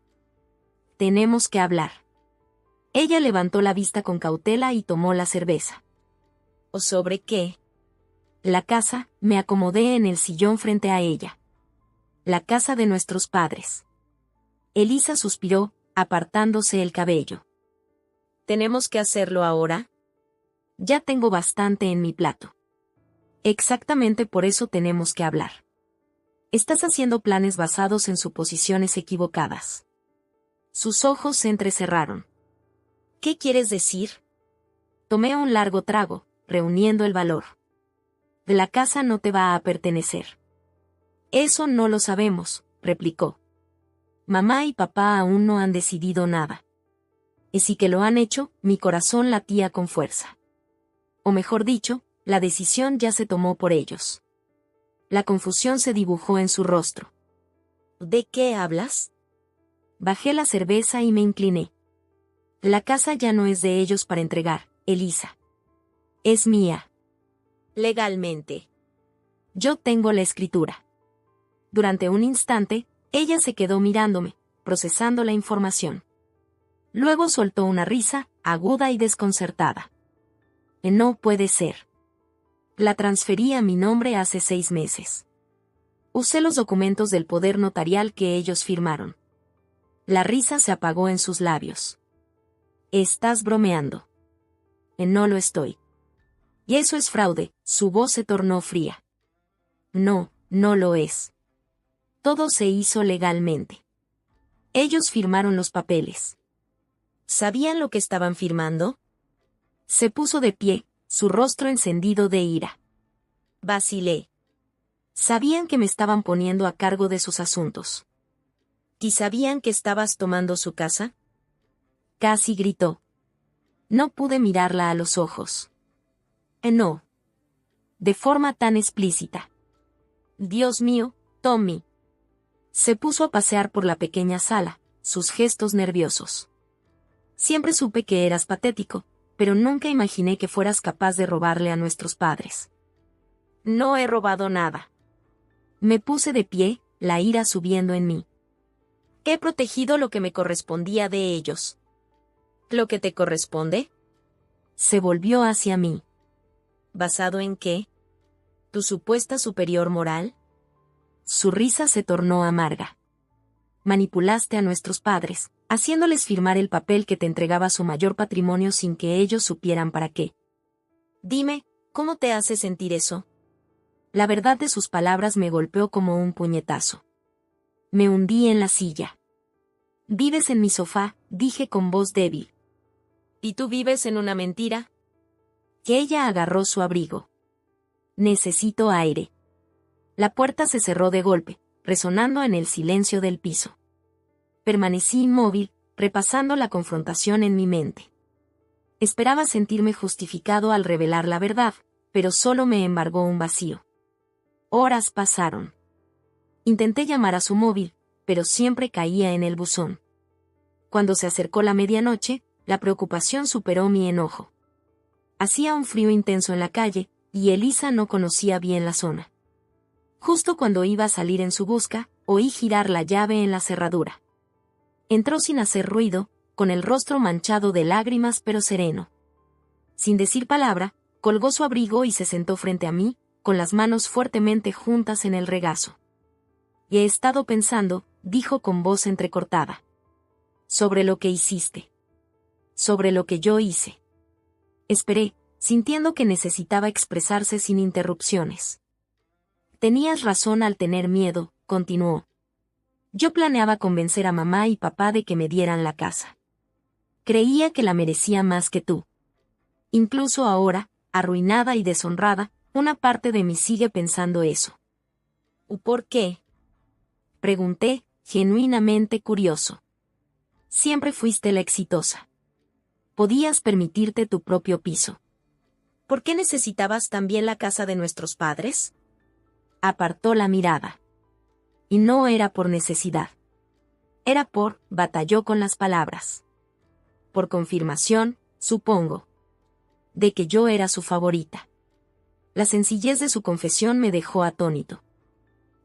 Tenemos que hablar. Ella levantó la vista con cautela y tomó la cerveza. ¿O sobre qué? La casa, me acomodé en el sillón frente a ella. La casa de nuestros padres. Elisa suspiró, apartándose el cabello. ¿Tenemos que hacerlo ahora? Ya tengo bastante en mi plato. Exactamente por eso tenemos que hablar. Estás haciendo planes basados en suposiciones equivocadas. Sus ojos se entrecerraron. ¿Qué quieres decir? Tomé un largo trago, reuniendo el valor. La casa no te va a pertenecer. Eso no lo sabemos, replicó. Mamá y papá aún no han decidido nada. Y si que lo han hecho, mi corazón latía con fuerza. O mejor dicho, la decisión ya se tomó por ellos. La confusión se dibujó en su rostro. ¿De qué hablas? Bajé la cerveza y me incliné. La casa ya no es de ellos para entregar, Elisa. Es mía. Legalmente. Yo tengo la escritura. Durante un instante, ella se quedó mirándome, procesando la información. Luego soltó una risa, aguda y desconcertada. No puede ser. La transferí a mi nombre hace 6 meses. Usé los documentos del poder notarial que ellos firmaron. La risa se apagó en sus labios. Estás bromeando. No lo estoy. Y eso es fraude, su voz se tornó fría. No, no lo es. Todo se hizo legalmente. Ellos firmaron los papeles. ¿Sabían lo que estaban firmando? Se puso de pie, su rostro encendido de ira. Vacilé. Sabían que me estaban poniendo a cargo de sus asuntos. ¿Y sabían que estabas tomando su casa? Casi gritó. No pude mirarla a los ojos. No. De forma tan explícita. Dios mío, Tommy. Se puso a pasear por la pequeña sala, sus gestos nerviosos. Siempre supe que eras patético, pero nunca imaginé que fueras capaz de robarle a nuestros padres. No he robado nada. Me puse de pie, la ira subiendo en mí. He protegido lo que me correspondía de ellos. ¿Lo que te corresponde? Se volvió hacia mí. ¿Basado en qué? ¿Tu supuesta superior moral? Su risa se tornó amarga. Manipulaste a nuestros padres, haciéndoles firmar el papel que te entregaba su mayor patrimonio sin que ellos supieran para qué. Dime, ¿cómo te hace sentir eso? La verdad de sus palabras me golpeó como un puñetazo. Me hundí en la silla. Vives en mi sofá, dije con voz débil. ¿Y tú vives en una mentira? Que ella agarró su abrigo. Necesito aire. La puerta se cerró de golpe, resonando en el silencio del piso. Permanecí inmóvil, repasando la confrontación en mi mente. Esperaba sentirme justificado al revelar la verdad, pero solo me embargó un vacío. Horas pasaron. Intenté llamar a su móvil, pero siempre caía en el buzón. Cuando se acercó la medianoche, la preocupación superó mi enojo. Hacía un frío intenso en la calle, y Elisa no conocía bien la zona. Justo cuando iba a salir en su busca, oí girar la llave en la cerradura. Entró sin hacer ruido, con el rostro manchado de lágrimas pero sereno. Sin decir palabra, colgó su abrigo y se sentó frente a mí, con las manos fuertemente juntas en el regazo. He estado pensando, dijo con voz entrecortada. Sobre lo que hiciste. Sobre lo que yo hice. Esperé, sintiendo que necesitaba expresarse sin interrupciones. Tenías razón al tener miedo, continuó. Yo planeaba convencer a mamá y papá de que me dieran la casa. Creía que la merecía más que tú. Incluso ahora, arruinada y deshonrada, una parte de mí sigue pensando eso. ¿Por qué? Pregunté, genuinamente curioso. Siempre fuiste la exitosa. Podías permitirte tu propio piso. ¿Por qué necesitabas también la casa de nuestros padres? Apartó la mirada. Y no era por necesidad. Batalló con las palabras. Por confirmación, supongo. De que yo era su favorita. La sencillez de su confesión me dejó atónito.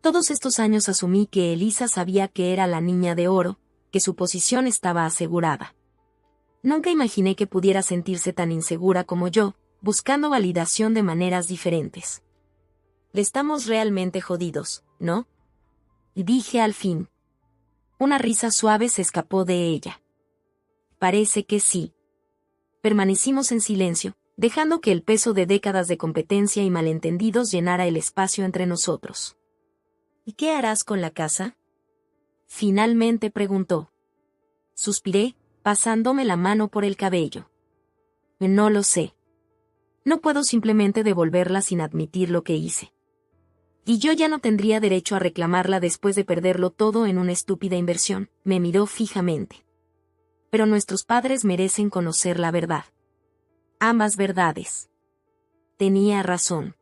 Todos estos años asumí que Elisa sabía que era la niña de oro, que su posición estaba asegurada. Nunca imaginé que pudiera sentirse tan insegura como yo, buscando validación de maneras diferentes. Le estamos realmente jodidos, ¿no? Dije al fin. Una risa suave se escapó de ella. Parece que sí. Permanecimos en silencio, dejando que el peso de décadas de competencia y malentendidos llenara el espacio entre nosotros. ¿Y qué harás con la casa? Finalmente preguntó. Suspiré, pasándome la mano por el cabello. No lo sé. No puedo simplemente devolverla sin admitir lo que hice. Y yo ya no tendría derecho a reclamarla después de perderlo todo en una estúpida inversión, me miró fijamente. Pero nuestros padres merecen conocer la verdad. Ambas verdades. Tenía razón.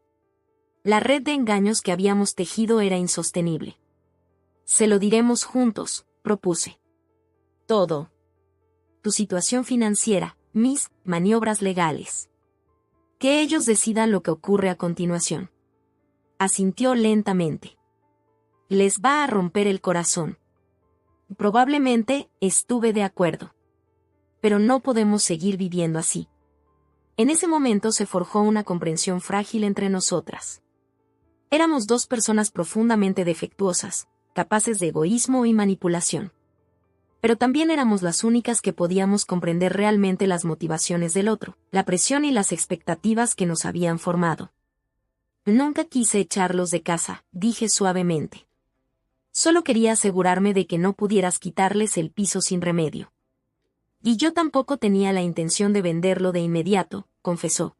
La red de engaños que habíamos tejido era insostenible. Se lo diremos juntos, propuse. Todo. Tu situación financiera, mis maniobras legales. Que ellos decidan lo que ocurre a continuación. Asintió lentamente. Les va a romper el corazón. Probablemente, estuve de acuerdo. Pero no podemos seguir viviendo así. En ese momento se forjó una comprensión frágil entre nosotras. Éramos dos personas profundamente defectuosas, capaces de egoísmo y manipulación. Pero también éramos las únicas que podíamos comprender realmente las motivaciones del otro, la presión y las expectativas que nos habían formado. Nunca quise echarlos de casa, dije suavemente. Solo quería asegurarme de que no pudieras quitarles el piso sin remedio. Y yo tampoco tenía la intención de venderlo de inmediato, confesó.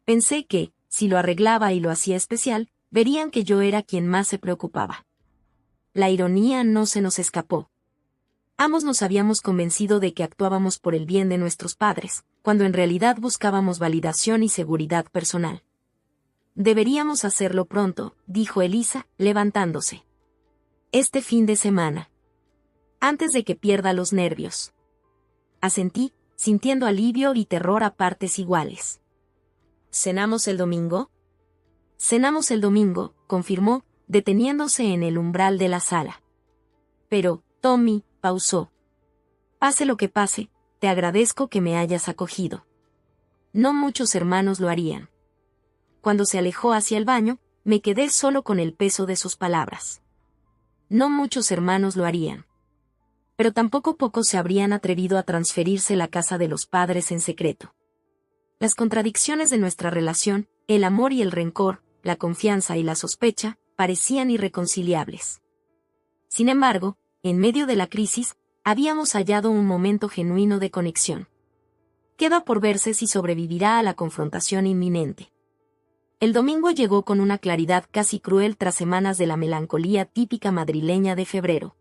Pensé que, si lo arreglaba y lo hacía especial, verían que yo era quien más se preocupaba. La ironía no se nos escapó. Ambos nos habíamos convencido de que actuábamos por el bien de nuestros padres, cuando en realidad buscábamos validación y seguridad personal. Deberíamos hacerlo pronto, dijo Elisa, levantándose. Este fin de semana. Antes de que pierda los nervios. Asentí, sintiendo alivio y terror a partes iguales. ¿Cenamos el domingo? Cenamos el domingo, confirmó, deteniéndose en el umbral de la sala. Pero, Tommy, pausó. Pase lo que pase, te agradezco que me hayas acogido. No muchos hermanos lo harían. Cuando se alejó hacia el baño, Me quedé solo con el peso de sus palabras. No muchos hermanos lo harían. Pero tampoco pocos se habrían atrevido a transferirse la casa de los padres en secreto. Las contradicciones de nuestra relación, el amor y el rencor, la confianza y la sospecha, parecían irreconciliables. Sin embargo, en medio de la crisis, habíamos hallado un momento genuino de conexión. Queda por verse si sobrevivirá a la confrontación inminente. El domingo llegó con una claridad casi cruel tras semanas de la melancolía típica madrileña de febrero.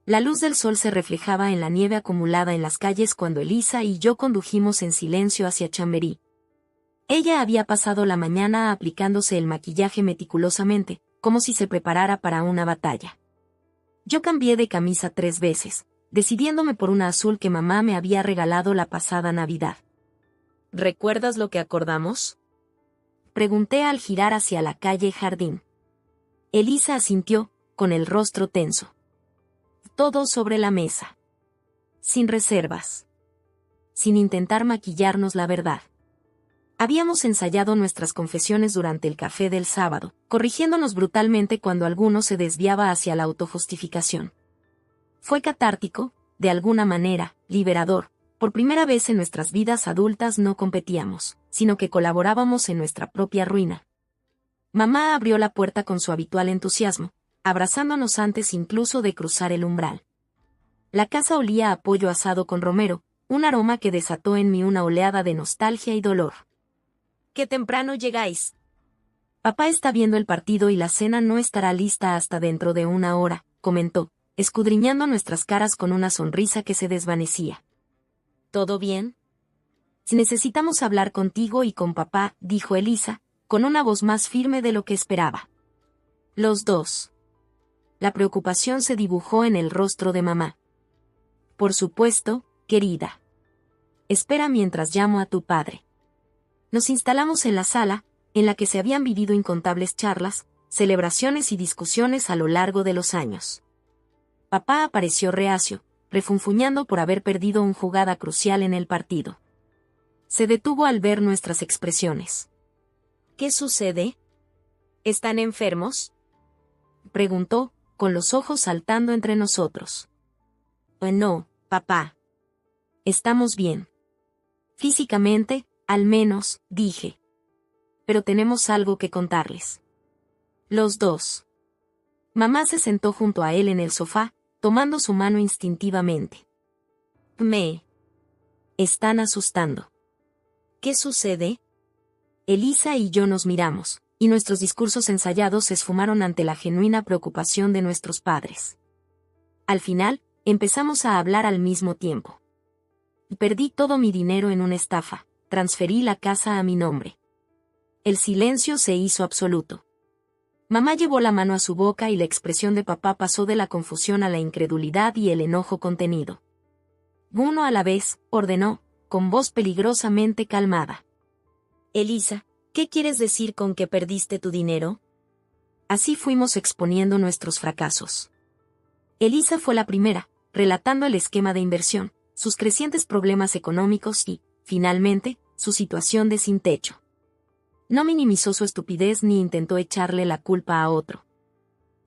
La luz del sol se reflejaba en la nieve acumulada en las calles cuando Elisa y yo condujimos en silencio hacia Chamberí. Ella había pasado la mañana aplicándose el maquillaje meticulosamente, como si se preparara para una batalla. Yo cambié de camisa 3 veces, decidiéndome por una azul que mamá me había regalado la pasada Navidad. ¿Recuerdas lo que acordamos?, pregunté al girar hacia la calle Jardín. Elisa asintió, con el rostro tenso. Todo sobre la mesa. Sin reservas. Sin intentar maquillarnos la verdad. Habíamos ensayado nuestras confesiones durante el café del sábado, corrigiéndonos brutalmente cuando alguno se desviaba hacia la autojustificación. Fue catártico, de alguna manera, liberador. Por primera vez en nuestras vidas adultas no competíamos, sino que colaborábamos en nuestra propia ruina. Mamá abrió la puerta con su habitual entusiasmo, abrazándonos antes incluso de cruzar el umbral. La casa olía a pollo asado con romero, un aroma que desató en mí una oleada de nostalgia y dolor. «¡Qué temprano llegáis!». «Papá está viendo el partido y la cena no estará lista hasta dentro de una hora», comentó, escudriñando nuestras caras con una sonrisa que se desvanecía. «¿Todo bien?». «Si necesitamos hablar contigo y con papá», dijo Elisa, con una voz más firme de lo que esperaba. Los dos. La preocupación se dibujó en el rostro de mamá. «Por supuesto, querida. Espera mientras llamo a tu padre». Nos instalamos en la sala, en la que se habían vivido incontables charlas, celebraciones y discusiones a lo largo de los años. Papá apareció reacio, refunfuñando por haber perdido una jugada crucial en el partido. Se detuvo al ver nuestras expresiones. «¿Qué sucede? ¿Están enfermos?», preguntó, con los ojos saltando entre nosotros. «No, papá. Estamos bien. Físicamente, al menos», dije. «Pero tenemos algo que contarles». Los dos. Mamá se sentó junto a él en el sofá, tomando su mano instintivamente. «Me están asustando». «¿Qué sucede?». Elisa y yo nos miramos, y nuestros discursos ensayados se esfumaron ante la genuina preocupación de nuestros padres. Al final, empezamos a hablar al mismo tiempo. Perdí todo mi dinero en una estafa, transferí la casa a mi nombre. El silencio se hizo absoluto. Mamá llevó la mano a su boca y la expresión de papá pasó de la confusión a la incredulidad y el enojo contenido. «Uno a la vez», ordenó, con voz peligrosamente calmada. «Elisa, ¿qué quieres decir con que perdiste tu dinero?». Así fuimos exponiendo nuestros fracasos. Elisa fue la primera, relatando el esquema de inversión, sus crecientes problemas económicos y, finalmente, su situación de sin techo. No minimizó su estupidez ni intentó echarle la culpa a otro.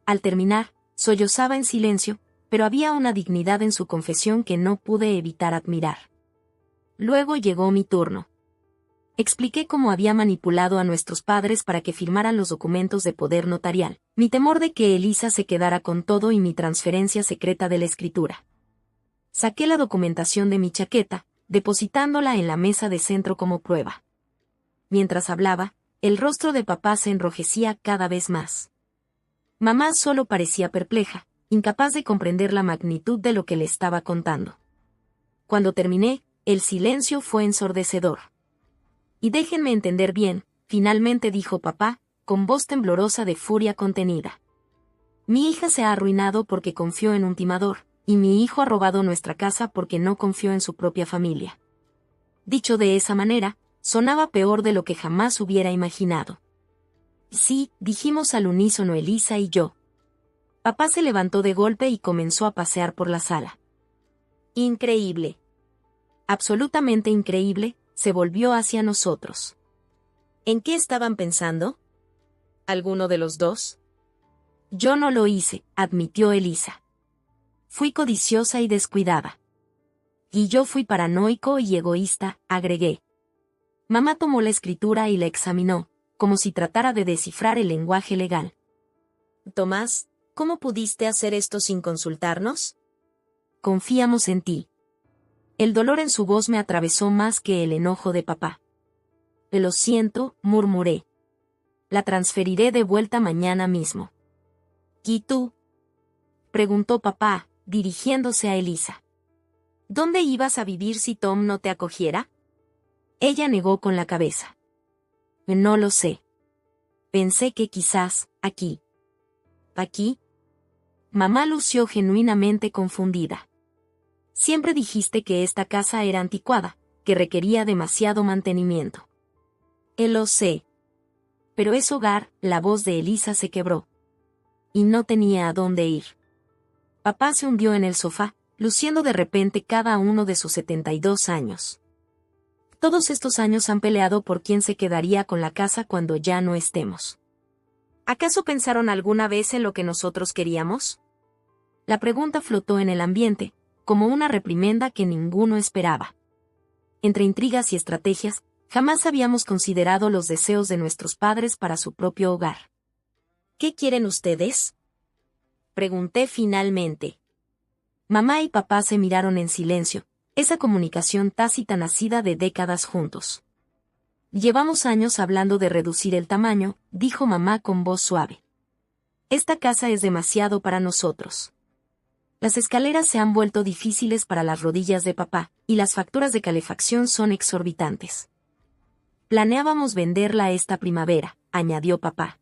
Al terminar, sollozaba en silencio, pero había una dignidad en su confesión que no pude evitar admirar. Luego llegó mi turno. Expliqué cómo había manipulado a nuestros padres para que firmaran los documentos de poder notarial, mi temor de que Elisa se quedara con todo y mi transferencia secreta de la escritura. Saqué la documentación de mi chaqueta, depositándola en la mesa de centro como prueba. Mientras hablaba, el rostro de papá se enrojecía cada vez más. Mamá solo parecía perpleja, incapaz de comprender la magnitud de lo que le estaba contando. Cuando terminé, el silencio fue ensordecedor. «Y déjenme entender bien», finalmente dijo papá, con voz temblorosa de furia contenida. «Mi hija se ha arruinado porque confió en un timador, y mi hijo ha robado nuestra casa porque no confió en su propia familia». Dicho de esa manera, sonaba peor de lo que jamás hubiera imaginado. «Sí», dijimos al unísono Elisa y yo. Papá se levantó de golpe y comenzó a pasear por la sala. «Increíble». Absolutamente increíble, se volvió hacia nosotros. «¿En qué estaban pensando?». ¿Alguno de los dos? Yo no lo hice, admitió Elisa. Fui codiciosa y descuidada. Y yo fui paranoico y egoísta, agregué. Mamá tomó la escritura y la examinó, como si tratara de descifrar el lenguaje legal. Tomás, ¿cómo pudiste hacer esto sin consultarnos? Confiamos en ti. El dolor en su voz me atravesó más que el enojo de papá. Lo siento, murmuré. La transferiré de vuelta mañana mismo. ¿Y tú? Preguntó papá, dirigiéndose a Elisa. ¿Dónde ibas a vivir si Tom no te acogiera? Ella negó con la cabeza. No lo sé. Pensé que quizás, aquí. ¿Aquí? Mamá lució genuinamente confundida. Siempre dijiste que esta casa era anticuada, que requería demasiado mantenimiento. Lo sé. Pero es hogar, la voz de Elisa se quebró. Y no tenía a dónde ir. Papá se hundió en el sofá, luciendo de repente cada uno de sus 72 años. Todos estos años han peleado por quién se quedaría con la casa cuando ya no estemos. ¿Acaso pensaron alguna vez en lo que nosotros queríamos? La pregunta flotó en el ambiente, como una reprimenda que ninguno esperaba. Entre intrigas y estrategias, jamás habíamos considerado los deseos de nuestros padres para su propio hogar. ¿Qué quieren ustedes? Pregunté finalmente. Mamá y papá se miraron en silencio, esa comunicación tácita nacida de décadas juntos. Llevamos años hablando de reducir el tamaño, dijo mamá con voz suave. Esta casa es demasiado para nosotros. Las escaleras se han vuelto difíciles para las rodillas de papá, y las facturas de calefacción son exorbitantes. Planeábamos venderla esta primavera, añadió papá.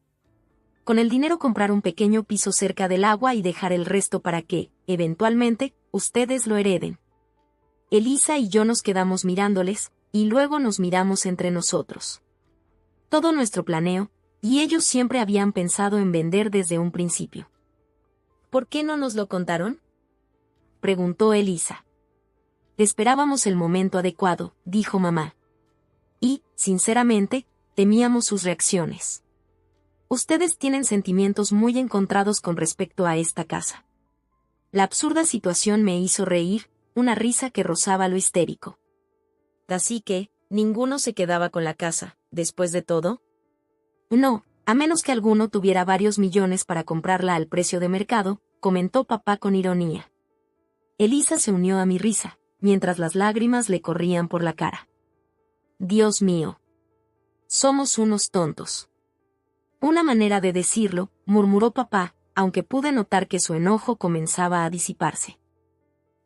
Con el dinero comprar un pequeño piso cerca del agua y dejar el resto para que, eventualmente, ustedes lo hereden. Elisa y yo nos quedamos mirándoles, y luego nos miramos entre nosotros. Todo nuestro planeo, y ellos siempre habían pensado en vender desde un principio. ¿Por qué no nos lo contaron? Preguntó Elisa. Esperábamos el momento adecuado, dijo mamá. Y, sinceramente, temíamos sus reacciones. Ustedes tienen sentimientos muy encontrados con respecto a esta casa. La absurda situación me hizo reír, una risa que rozaba lo histérico. Así que, ninguno se quedaba con la casa, después de todo. No, a menos que alguno tuviera varios millones para comprarla al precio de mercado, comentó papá con ironía. Elisa se unió a mi risa, mientras las lágrimas le corrían por la cara. Dios mío. Somos unos tontos. Una manera de decirlo, murmuró papá, aunque pude notar que su enojo comenzaba a disiparse.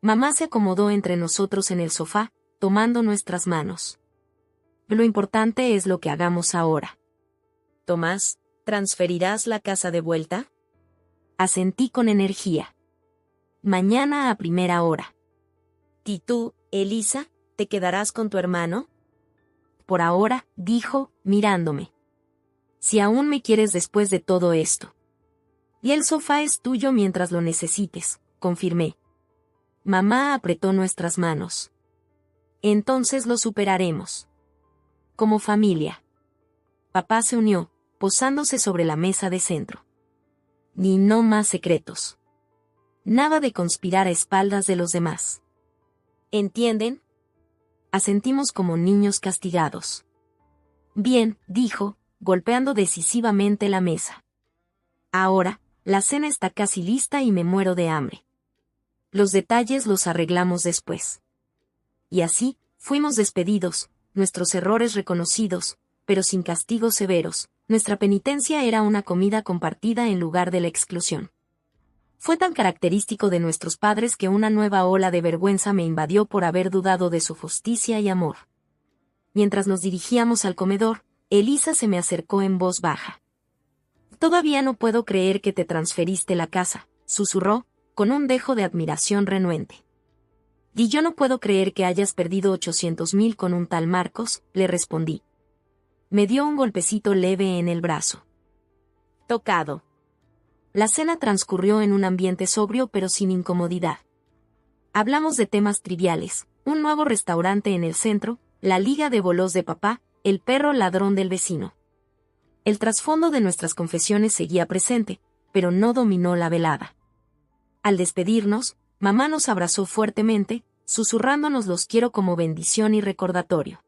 Mamá se acomodó entre nosotros en el sofá, tomando nuestras manos. Lo importante es lo que hagamos ahora. Tomás, ¿transferirás la casa de vuelta? Asentí con energía. Mañana a primera hora. ¿Y tú, Elisa, te quedarás con tu hermano? Por ahora, dijo, mirándome. Si aún me quieres después de todo esto. Y el sofá es tuyo mientras lo necesites, confirmé. Mamá apretó nuestras manos. Entonces lo superaremos. Como familia. Papá se unió, posándose sobre la mesa de centro. Ni no más secretos. Nada de conspirar a espaldas de los demás. ¿Entienden? Asentimos como niños castigados. Bien, dijo, golpeando decisivamente la mesa. Ahora, la cena está casi lista y me muero de hambre. Los detalles los arreglamos después. Y así, fuimos despedidos, nuestros errores reconocidos, pero sin castigos severos. Nuestra penitencia era una comida compartida en lugar de la exclusión. Fue tan característico de nuestros padres que una nueva ola de vergüenza me invadió por haber dudado de su justicia y amor. Mientras nos dirigíamos al comedor, Elisa se me acercó en voz baja. Todavía no puedo creer que te transferiste la casa, susurró, con un dejo de admiración renuente. Y yo no puedo creer que hayas perdido 800,000 con un tal Marcos, le respondí. Me dio un golpecito leve en el brazo. Tocado. La cena transcurrió en un ambiente sobrio pero sin incomodidad. Hablamos de temas triviales, un nuevo restaurante en el centro, la liga de bolos de papá, el perro ladrón del vecino. El trasfondo de nuestras confesiones seguía presente, pero no dominó la velada. Al despedirnos, mamá nos abrazó fuertemente, susurrándonos los quiero como bendición y recordatorio.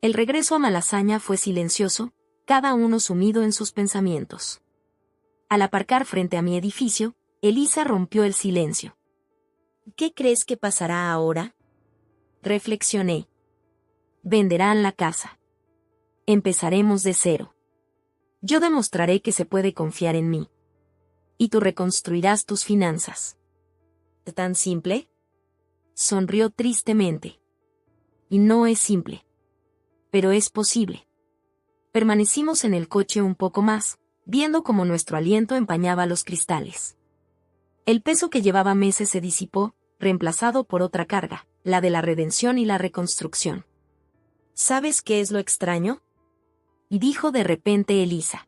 El regreso a Malasaña fue silencioso, cada uno sumido en sus pensamientos. Al aparcar frente a mi edificio, Elisa rompió el silencio. ¿Qué crees que pasará ahora? Reflexioné. Venderán la casa. Empezaremos de cero. Yo demostraré que se puede confiar en mí. Y tú reconstruirás tus finanzas. ¿Tan simple? Sonrió tristemente. Y no es simple. Pero es posible. Permanecimos en el coche un poco más, viendo cómo nuestro aliento empañaba los cristales. El peso que llevaba meses se disipó, reemplazado por otra carga, la de la redención y la reconstrucción. ¿Sabes qué es lo extraño? Y dijo de repente Elisa.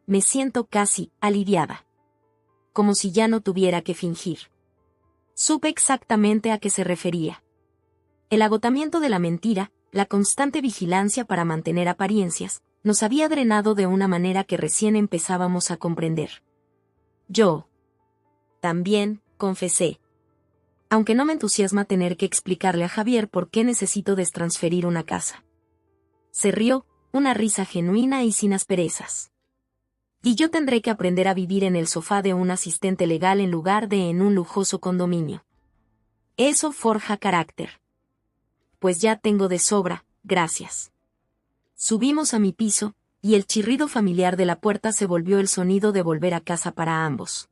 Me siento casi aliviada. Como si ya no tuviera que fingir. Supe exactamente a qué se refería. El agotamiento de la mentira, la constante vigilancia para mantener apariencias, nos había drenado de una manera que recién empezábamos a comprender. Yo. También, confesé. Aunque no me entusiasma tener que explicarle a Javier por qué necesito destransferir una casa. Se rió, una risa genuina y sin asperezas. Y yo tendré que aprender a vivir en el sofá de un asistente legal en lugar de en un lujoso condominio. Eso forja carácter. Pues ya tengo de sobra, gracias. Subimos a mi piso, y el chirrido familiar de la puerta se volvió el sonido de volver a casa para ambos.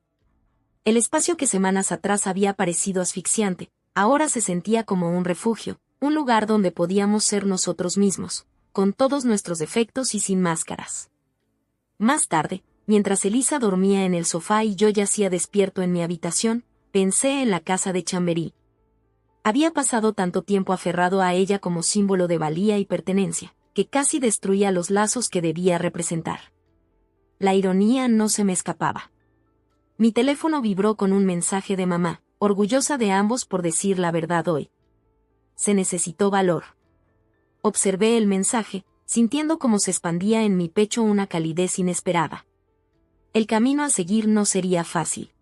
El espacio que semanas atrás había parecido asfixiante, ahora se sentía como un refugio, un lugar donde podíamos ser nosotros mismos, con todos nuestros defectos y sin máscaras. Más tarde, mientras Elisa dormía en el sofá y yo yacía despierto en mi habitación, pensé en la casa de Chamberí. Había pasado tanto tiempo aferrado a ella como símbolo de valía y pertenencia, que casi destruía los lazos que debía representar. La ironía no se me escapaba. Mi teléfono vibró con un mensaje de mamá, orgullosa de ambos por decir la verdad hoy. Se necesitó valor. Observé el mensaje, sintiendo cómo se expandía en mi pecho una calidez inesperada. El camino a seguir no sería fácil.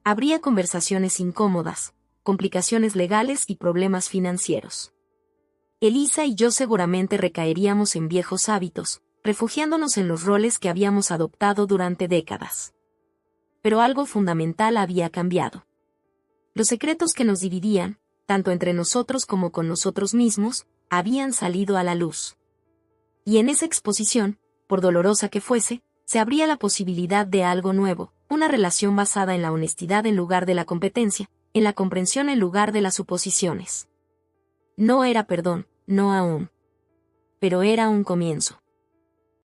Habría conversaciones incómodas, complicaciones legales y problemas financieros. Elisa y yo seguramente recaeríamos en viejos hábitos, refugiándonos en los roles que habíamos adoptado durante décadas. Pero algo fundamental había cambiado. Los secretos que nos dividían, tanto entre nosotros como con nosotros mismos, habían salido a la luz. Y en esa exposición, por dolorosa que fuese, se abría la posibilidad de algo nuevo, una relación basada en la honestidad en lugar de la competencia, en la comprensión en lugar de las suposiciones. No era perdón, no aún. Pero era un comienzo.